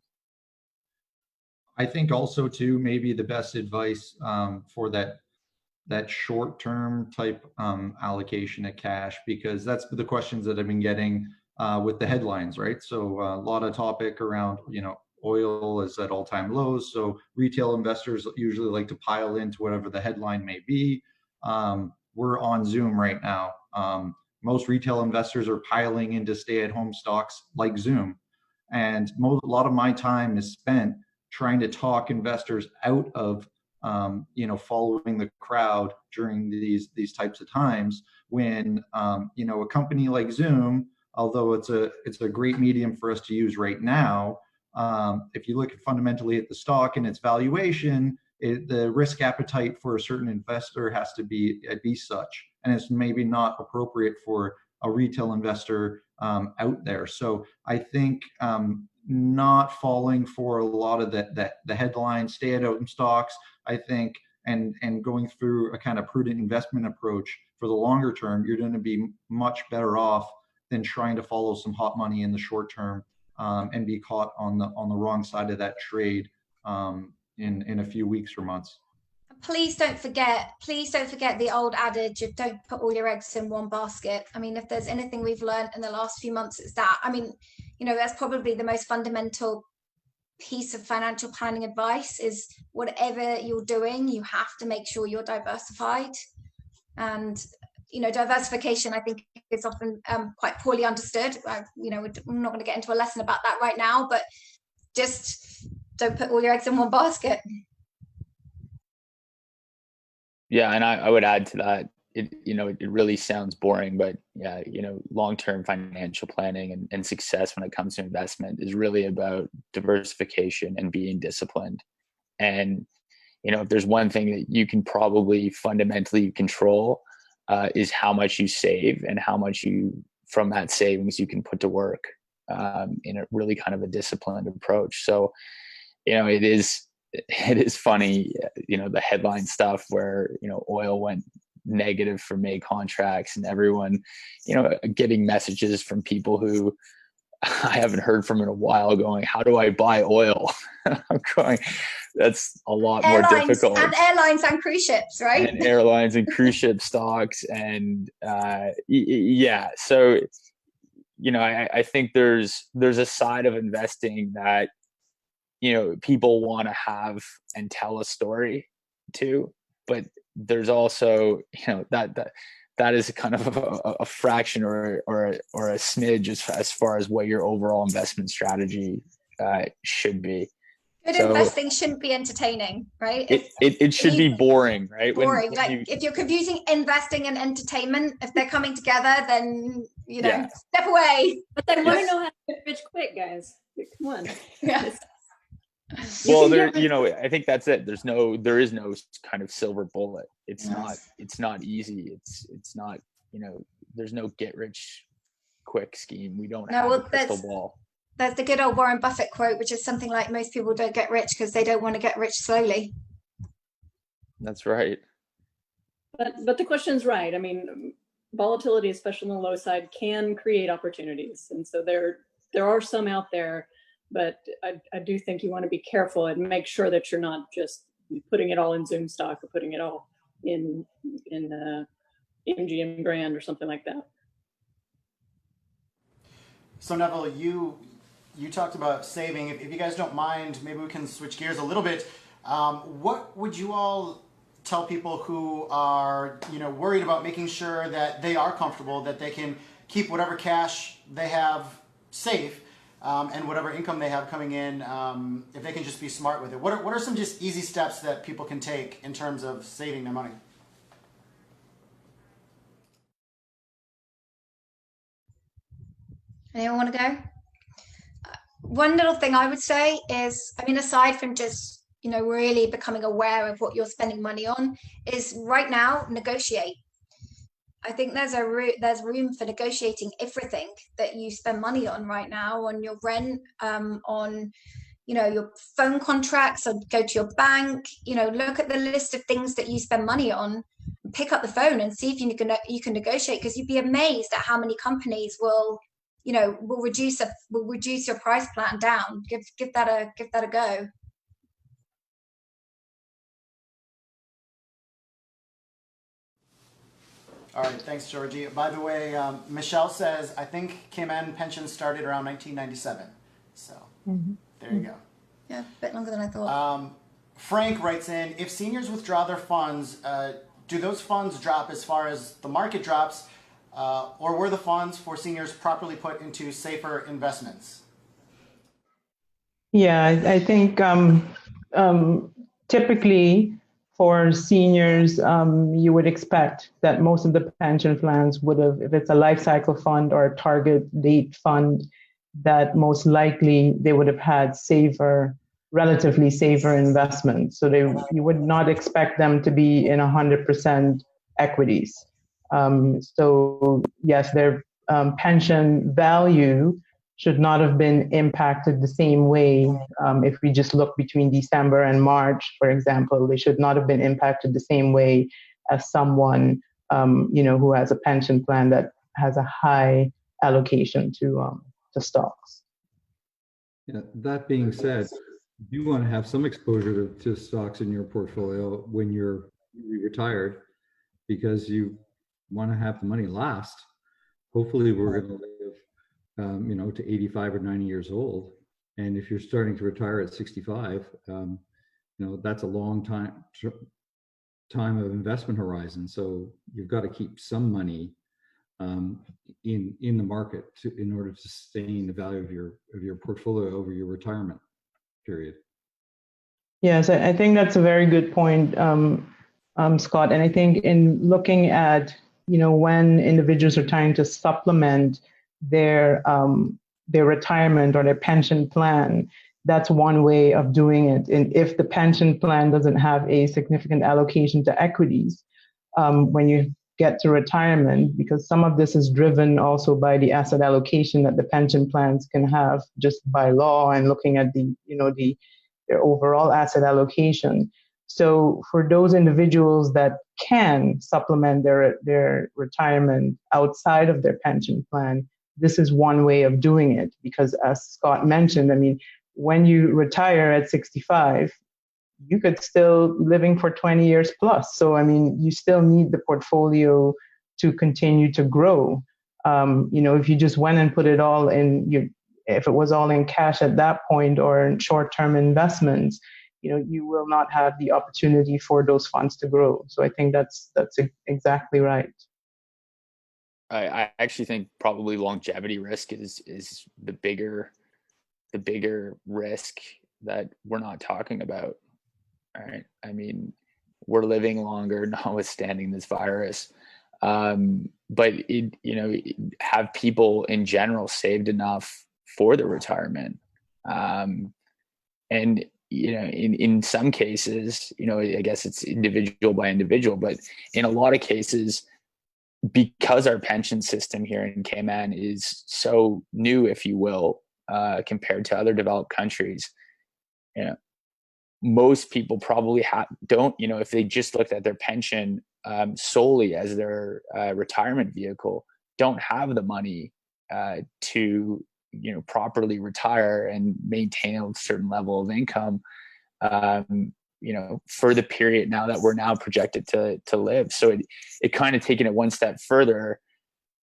I think also too, maybe the best advice for that short-term type allocation of cash, because that's the questions that I've been getting with the headlines, right? So a lot of topic around, oil is at all-time lows. So retail investors usually like to pile into whatever the headline may be. We're on Zoom right now. Most retail investors are piling into stay-at-home stocks like Zoom. And a lot of my time is spent trying to talk investors out of following the crowd during these types of times when a company like Zoom, although it's a great medium for us to use right now, if you look fundamentally at the stock and its valuation, the risk appetite for a certain investor has to be such, and it's maybe not appropriate for a retail investor out there. So I think not falling for a lot of the headline stay-at-home stocks, I think, and going through a kind of prudent investment approach for the longer term, you're going to be much better off than trying to follow some hot money in the short term and be caught on the wrong side of that trade in a few weeks or months.
Please don't forget the old adage of don't put all your eggs in one basket. I mean, if there's anything we've learned in the last few months, it's that. I mean, that's probably the most fundamental piece of financial planning advice is whatever you're doing, you have to make sure you're diversified. And, diversification, I think, is often quite poorly understood. We're not going to get into a lesson about that right now, but just don't put all your eggs in one basket.
Yeah, and I would add to that, it really sounds boring, but yeah, long-term financial planning and success when it comes to investment is really about diversification and being disciplined. And, if there's one thing that you can probably fundamentally control is how much you save and how much from that savings you can put to work in a really kind of a disciplined approach. So, it is funny, the headline stuff where, oil went negative for May contracts and everyone, getting messages from people who I haven't heard from in a while going, how do I buy oil? I'm going, that's a lot more difficult.
And airlines and cruise ships, right?
And airlines and cruise ship stocks. And yeah, so, I think there's a side of investing that, people want to have and tell a story too, but there's also, that is kind of a fraction or a smidge as far as what your overall investment strategy should be.
Good investing shouldn't be entertaining, right?
It should be boring, right?
Boring. If you're confusing investing and entertainment, if they're coming together, then step away.
But they want to know how to get rich quick, guys. Come on.
Yes.
Well, I think that's it. There is no kind of silver bullet. It's not easy. It's not, there's no get rich quick scheme. We don't have a crystal ball.
There's the good old Warren Buffett quote, which is something like most people don't get rich because they don't want to get rich slowly.
That's right.
But the question's right. I mean, volatility, especially on the low side, can create opportunities. And so there are some out there, but I do think you want to be careful and make sure that you're not just putting it all in Zoom stock or putting it all in MGM Grand or something like that.
So Neville, you talked about saving. If you guys don't mind, maybe we can switch gears a little bit. What would you all tell people who are, worried about making sure that they are comfortable, that they can keep whatever cash they have safe, and whatever income they have coming in, if they can just be smart with it. What are some just easy steps that people can take in terms of saving their money?
Anyone want to go? One little thing I would say is, I mean, aside from just, really becoming aware of what you're spending money on, is right now negotiate. I think there's room for negotiating everything that you spend money on right now, on your rent, on your phone contracts, or go to your bank. Look at the list of things that you spend money on, pick up the phone and see if you can negotiate, because you'd be amazed at how many companies will reduce your price plan down. Give that a go.
All right, thanks, Georgie. By the way, Michelle says, I think Cayman pensions started around 1997. So there you go.
Yeah, a bit longer than I thought.
Frank writes in, if seniors withdraw their funds, do those funds drop as far as the market drops, or were the funds for seniors properly put into safer investments?
Yeah, I think typically for seniors, you would expect that most of the pension plans would have, if it's a life cycle fund or a target date fund, that most likely they would have had relatively safer investments. So you would not expect them to be in 100% equities. So yes, their pension value should not have been impacted the same way. If we just look between December and March, for example, they should not have been impacted the same way as someone who has a pension plan that has a high allocation to stocks.
Yeah, that being said, you want to have some exposure to stocks in your portfolio when you're retired, because you want to have the money last. Hopefully we're going to live to 85 or 90 years old. And if you're starting to retire at 65, that's a long time of investment horizon. So you've got to keep some money in the market in order to sustain the value of your portfolio over your retirement period.
Yes, I think that's a very good point, Scott. And I think in looking at when individuals are trying to supplement their retirement or their pension plan, that's one way of doing it. And if the pension plan doesn't have a significant allocation to equities, when you get to retirement, because some of this is driven also by the asset allocation that the pension plans can have just by law and looking at their overall asset allocation. So for those individuals that can supplement their retirement outside of their pension plan, this is one way of doing it. Because as Scott mentioned, I mean, when you retire at 65, you could still be living for 20 years plus. So, I mean, you still need the portfolio to continue to grow. If you just went and put it all if it was all in cash at that point or in short-term investments, you will not have the opportunity for those funds to grow. So I think that's exactly right.
I actually think probably longevity risk is the bigger risk that we're not talking about. All right. I mean, we're living longer, notwithstanding this virus. But have people in general saved enough for their retirement? And in some cases, I guess it's individual by individual, but in a lot of cases, because our pension system here in Cayman is so new, if you will, compared to other developed countries, most people probably don't, if they just looked at their pension solely as their retirement vehicle, don't have the money to properly retire and maintain a certain level of income for the period now that we're now projected to live. So it kind of taking it one step further,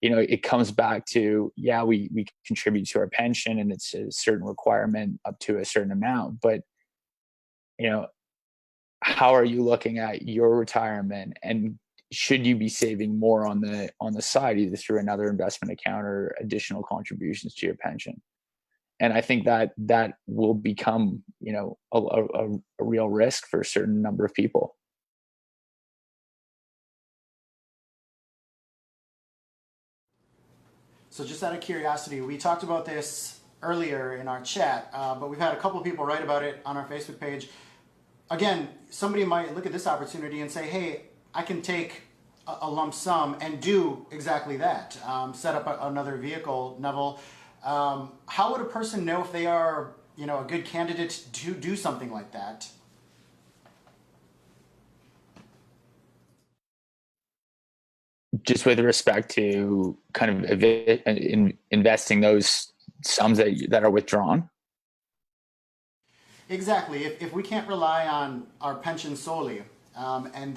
it comes back to, we contribute to our pension and it's a certain requirement up to a certain amount, but how are you looking at your retirement, and should you be saving more on the side, either through another investment account or additional contributions to your pension? And I think that that will become, you know, a real risk for a certain number of people.
So just out of curiosity, we talked about this earlier in our chat, but we've had a couple of people write about it on our Facebook page. Again, somebody might look at this opportunity and say, hey, I can take a lump sum and do exactly that, set up another vehicle. Neville, how would a person know if they are, you know, a good candidate to do something like that?
Just with respect to kind of investing those sums that are withdrawn?
Exactly. If we can't rely on our pension solely, and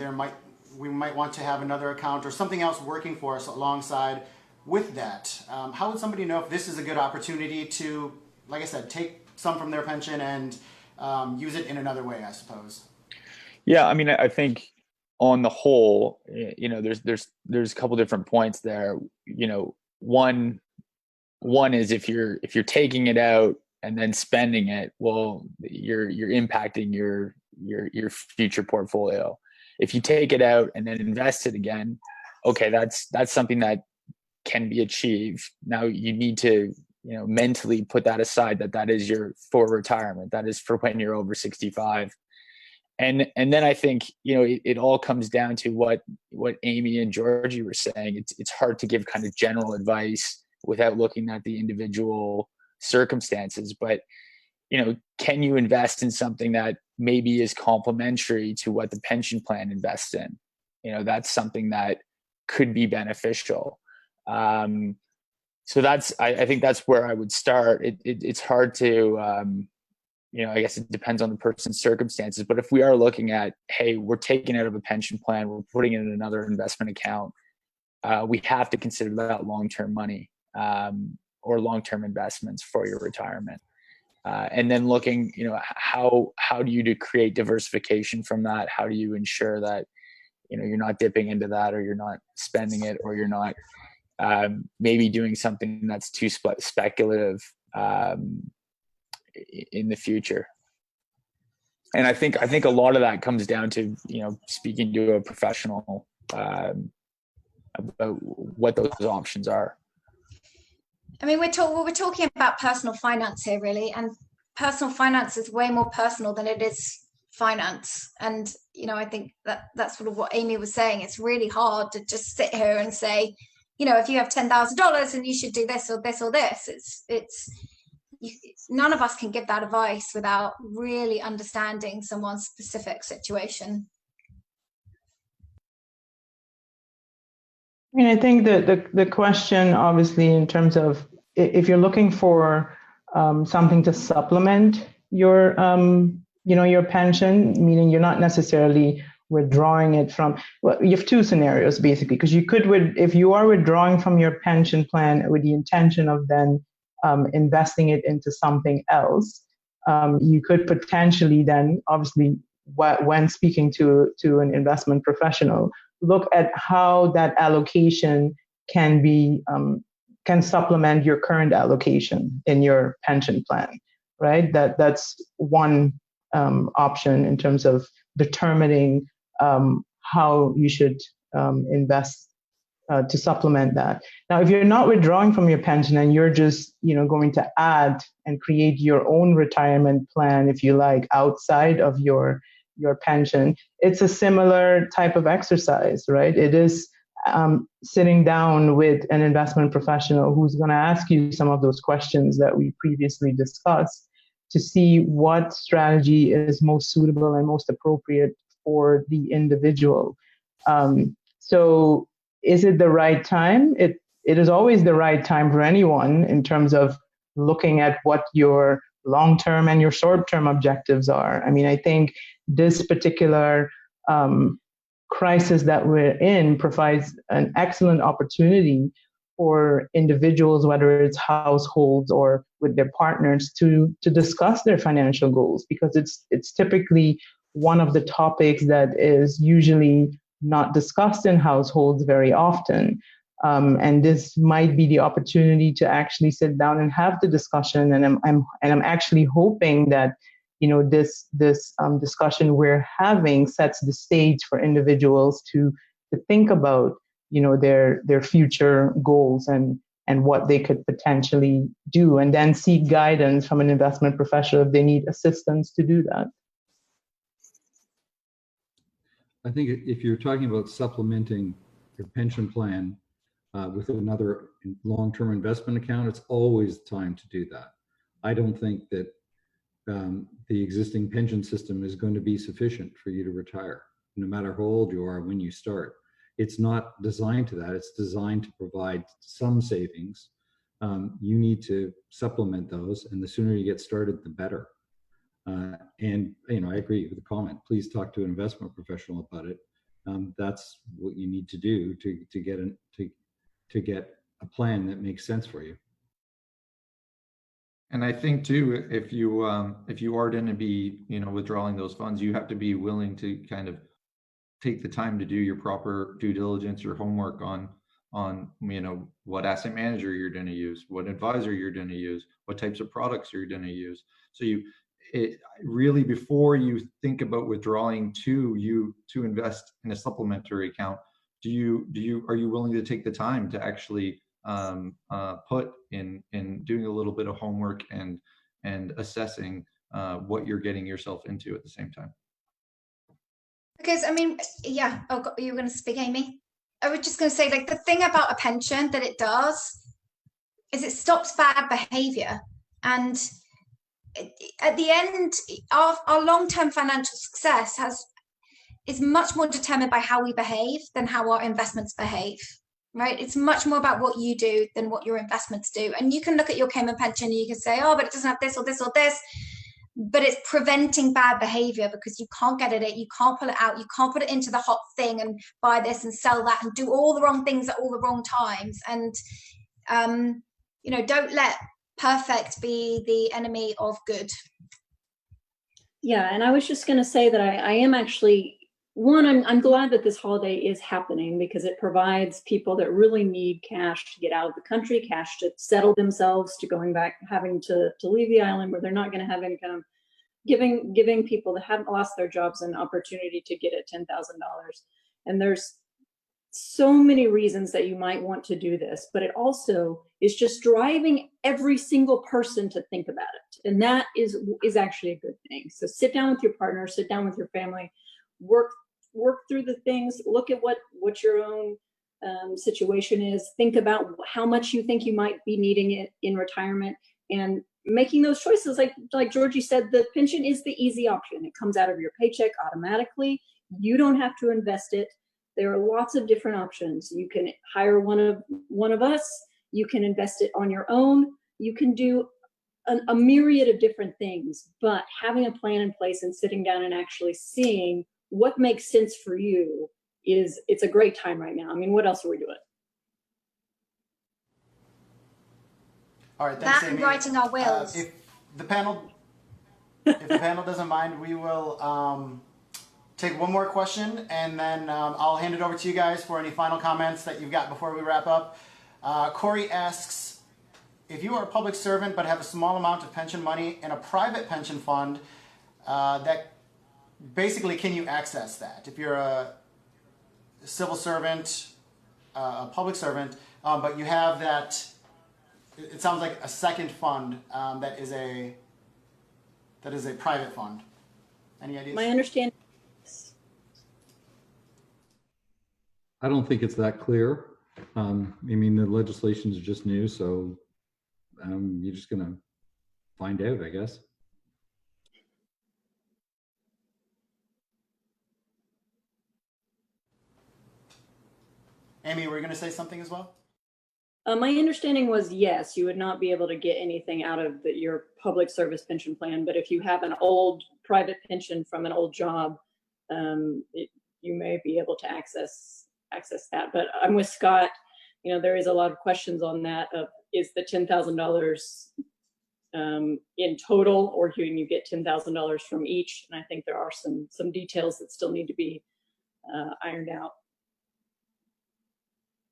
we might want to have another account or something else working for us alongside with that, how would somebody know if this is a good opportunity to, like I said, take some from their pension and use it in another way, I suppose?
Yeah, I mean, I think on the whole, you know, there's a couple different points there. You know, one is if you're taking it out and then spending it, well, you're impacting your future portfolio. If you take it out and then invest it again, okay, that's something that can be achieved. Now you need to, you know, mentally put that aside, that is for retirement, that is for when you're over 65. And then I think, you know, it all comes down to what Amy and Georgie were saying. It's hard to give kind of general advice without looking at the individual circumstances. But, you know, can you invest in something that maybe is complementary to what the pension plan invests in? You know, that's something that could be beneficial. So I think that's where I would start. It's hard to, you know, I guess it depends on the person's circumstances. But if we are looking at, hey, we're taking out of a pension plan, we're putting it in another investment account, we have to consider that long-term money or long-term investments for your retirement. And then looking, you know, how do you create diversification from that? How do you ensure that, you know, you're not dipping into that, or you're not spending it, or you're not maybe doing something that's too speculative in the future. And I think a lot of that comes down to, you know, speaking to a professional about what those options are.
I mean, we're talking about personal finance here, really, and personal finance is way more personal than it is finance. And, you know, I think that's sort of what Amy was saying. It's really hard to just sit here and say, you know, if you have $10,000 and you should do this or this or this, none of us can give that advice without really understanding someone's specific situation.
I mean, I think that the question, obviously, in terms of if you're looking for something to supplement your, you know, your pension, meaning you're not necessarily withdrawing it from, well, you have two scenarios basically, because you could, if you are withdrawing from your pension plan with the intention of then investing it into something else, you could potentially then, obviously, when speaking to an investment professional, look at how that allocation can supplement your current allocation in your pension plan, right? That's one option in terms of determining how you should invest to supplement that. Now, if you're not withdrawing from your pension and you're just, you know, going to add and create your own retirement plan, if you like, outside of your pension, it's a similar type of exercise, right? It is sitting down with an investment professional who's going to ask you some of those questions that we previously discussed to see what strategy is most suitable and most appropriate for the individual. So is it the right time? It is always the right time for anyone in terms of looking at what your long-term and your short-term objectives are. I mean, I think this particular crisis that we're in provides an excellent opportunity for individuals, whether it's households or with their partners, to discuss their financial goals, because it's typically one of the topics that is usually not discussed in households very often. And this might be the opportunity to actually sit down and have the discussion. And I'm actually hoping that, this discussion we're having sets the stage for individuals to think about, their future goals and what they could potentially do, and then seek guidance from an investment professional if they need assistance to do that.
I think if you're talking about supplementing your pension plan with another long-term investment account, it's always the time to do that. I don't think that the existing pension system is going to be sufficient for you to retire, no matter how old you are when you start. It's not designed to that. It's designed to provide some savings. You need to supplement those, and the sooner you get started, the better. And I agree with the comment. Please talk to an investment professional about it. That's what you need to do to get a plan that makes sense for you.
And I think too, if you are going to be withdrawing those funds, you have to be willing to kind of take the time to do your proper due diligence or homework on what asset manager you're going to use, what advisor you're going to use, what types of products you're going to use. So really, before you think about withdrawing to invest in a supplementary account, are you willing to take the time to actually put in doing a little bit of homework and assessing what you're getting yourself into at the same time?
Because yeah. Oh, you were going to speak, Amy? I was just going to say, like, the thing about a pension that it does is it stops bad behavior, and at the end, our long-term financial success is much more determined by how we behave than how our investments behave. Right? It's much more about what you do than what your investments do. And you can look at your Cayman pension and you can say, oh, but it doesn't have this or this or this. But it's preventing bad behavior because you can't get at it. You can't pull it out. You can't put it into the hot thing and buy this and sell that and do all the wrong things at all the wrong times. And, don't let perfect be the enemy of good.
Yeah. And I was just going to say that I am actually, I'm glad that this holiday is happening because it provides people that really need cash to get out of the country, cash to settle themselves, to going back, having to leave the island where they're not going to have income, giving people that haven't lost their jobs an opportunity to get at $10,000. And there's so many reasons that you might want to do this, but it also is just driving every single person to think about it. And that is actually a good thing. So sit down with your partner, sit down with your family, work through the things, look at what your own situation is, think about how much you think you might be needing it in retirement, and making those choices. Like Georgie said, the pension is the easy option. It comes out of your paycheck automatically. You don't have to invest it. There are lots of different options. You can hire one of us. You can invest it on your own. You can do a myriad of different things, but having a plan in place and sitting down and actually seeing what makes sense for you it's a great time right now. What else are we doing?
All right, thanks,
That
Amy.
and writing our wills.
If the panel doesn't mind, we will take one more question, and then I'll hand it over to you guys for any final comments that you've got before we wrap up. Corey asks, if you are a public servant but have a small amount of pension money in a private pension fund, that basically, can you access that? If you're a civil servant, a public servant, but you have that, it sounds like a second fund that is a private fund. Any ideas?
My understanding.
I don't think it's that clear. The legislation is just new, so you're just going to find out, I guess.
Amy, were you going to say something as well?
My understanding was, yes, you would not be able to get anything out of your public service pension plan, but if you have an old private pension from an old job, you may be able to access that. But I'm with Scott. There is a lot of questions on that of, is the $10,000 in total, or can you get $10,000 from each? And I think there are some details that still need to be ironed out.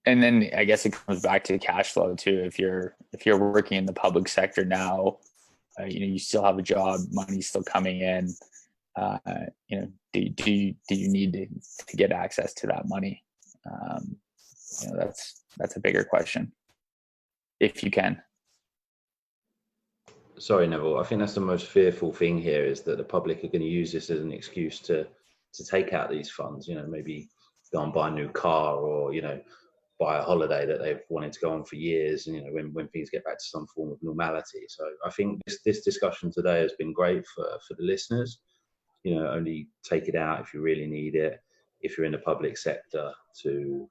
And then I guess it comes back to cash flow too. If you're working in the public sector now, you still have a job, money's still coming in. Do you need to get access to that money? That's a bigger question. If you can.
Sorry, Neville. I think that's the most fearful thing here, is that the public are going to use this as an excuse to take out these funds. Maybe go and buy a new car, or buy a holiday that they've wanted to go on for years. When things get back to some form of normality. So I think this discussion today has been great for the listeners. Only take it out if you really need it. If you're in the public sector, to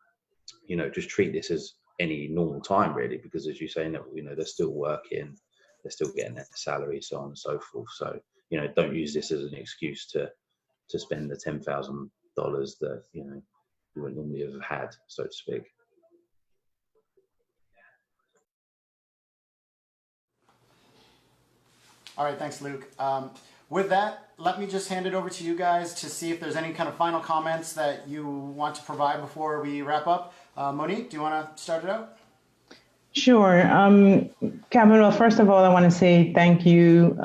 just treat this as any normal time, really, because as you say, they're still working. They're still getting their salary, so on and so forth. So, don't use this as an excuse to spend the $10,000 that, you would normally have had, so to speak.
All right, thanks, Luke. With that, let me just hand it over to you guys to see if there's any kind of final comments that you want to provide before we wrap up. Monique, do you want to start it out?
Sure. Kevin, well, first of all, I want to say thank you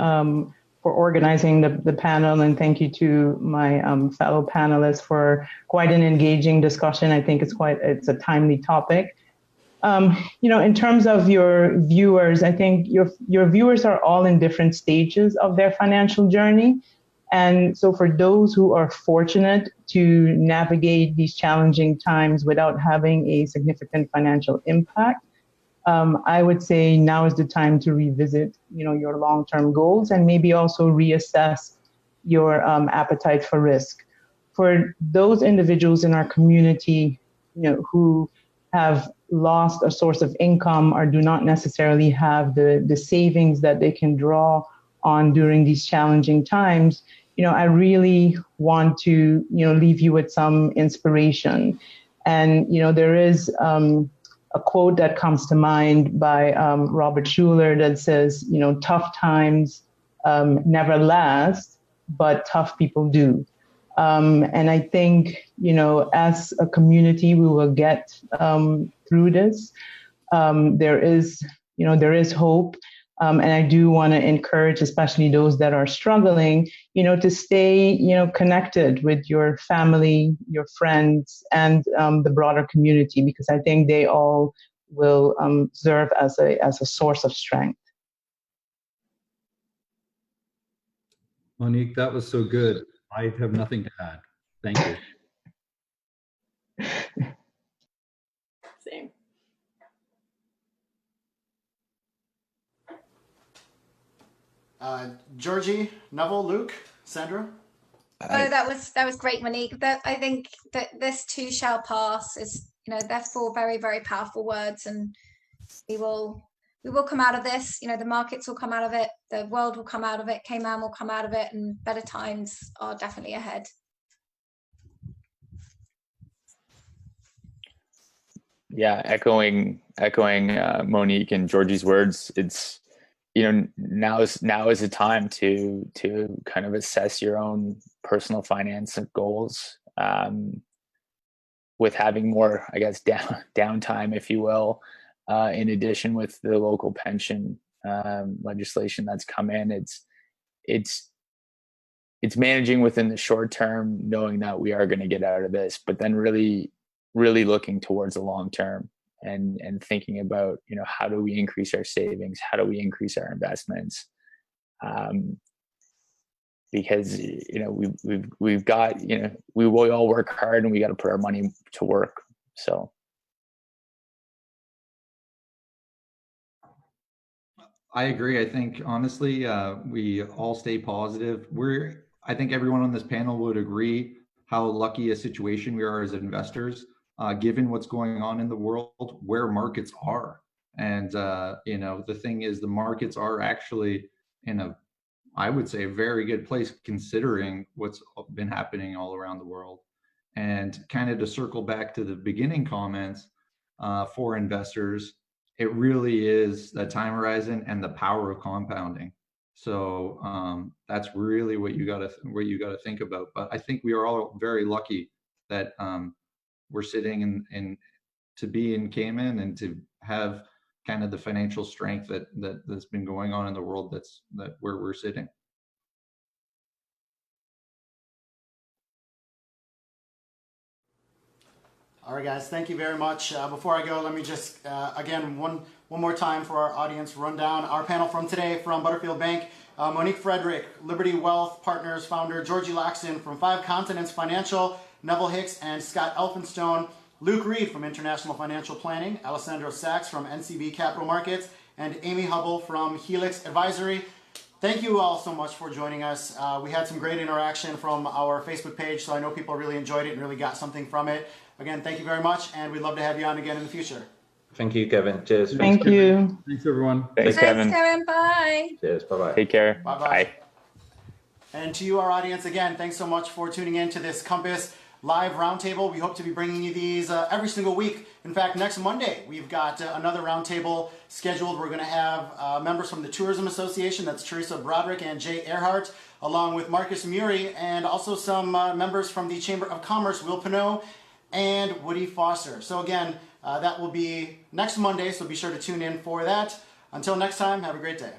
for organizing the panel, and thank you to my fellow panelists for quite an engaging discussion. I think it's a timely topic. In terms of your viewers, I think your viewers are all in different stages of their financial journey. And so for those who are fortunate to navigate these challenging times without having a significant financial impact, I would say now is the time to revisit, your long-term goals, and maybe also reassess your appetite for risk. For those individuals in our community, who have lost a source of income or do not necessarily have the savings that they can draw on during these challenging times, I really want to, leave you with some inspiration. And, there is a quote that comes to mind by Robert Schuller that says, tough times never last, but tough people do. And I think, as a community, we will get through this. There is hope. And I do want to encourage, especially those that are struggling, to stay, connected with your family, your friends, and the broader community, because I think they all will serve as a source of strength.
Monique, that was so good. I have nothing to add. Thank you.
Same.
Georgie, Neville, Luke, Sandra?
That was great, Monique. I think that this too shall pass is, they're four very, very powerful words, and we will come out of this. The markets will come out of it, the world will come out of it, Cayman will come out of it, and better times are definitely ahead.
Yeah, echoing Monique and Georgie's words, it's now is a time to kind of assess your own personal finance goals, with having more, I guess, downtime, if you will, in addition with the local pension legislation that's come in. It's managing within the short term, knowing that we are going to get out of this, but then really looking towards the long term. And thinking about, how do we increase our savings? How do we increase our investments? Because, we've got, we will all work hard, and we got to put our money to work. So.
I agree. I think, honestly, we all stay positive. I think everyone on this panel would agree how lucky a situation we are as investors, given what's going on in the world, where markets are. And, the thing is, the markets are actually in I would say, a very good place, considering what's been happening all around the world. And kind of to circle back to the beginning comments, for investors, it really is the time horizon and the power of compounding. So that's really what you got to think about. But I think we are all very lucky that we're sitting in to be in Cayman and to have kind of the financial strength that's been going on in the world that where we're sitting.
All right, guys, thank you very much. Before I go, let me just, again, one more time for our audience, run down our panel from today from Butterfield Bank. Monique Frederick, Liberty Wealth Partners founder, Georgie Laxton from Five Continents Financial, Neville Hicks and Scott Elphinstone, Luke Reed from International Financial Planning, Alessandro Sachs from NCB Capital Markets, and Amy Hubble from Helix Advisory. Thank you all so much for joining us. We had some great interaction from our Facebook page, so I know people really enjoyed it and really got something from it. Again, thank you very much, and we'd love to have you on again in the future.
Thank you, Kevin. Cheers.
Thank you.
Thanks, everyone.
Thanks, Kevin.
Bye.
Cheers. Bye-bye.
Take care.
Bye-bye.
Bye.
And to you, our audience, again, thanks so much for tuning in to this Compass Live Roundtable. We hope to be bringing you these every single week. In fact, next Monday, we've got another roundtable scheduled. We're going to have members from the Tourism Association, that's Teresa Broderick and Jay Earhart, along with Marcus Muri, and also some members from the Chamber of Commerce, Will Pinot, and Woody Foster. So again, that will be next Monday, so be sure to tune in for that. Until next time, have a great day.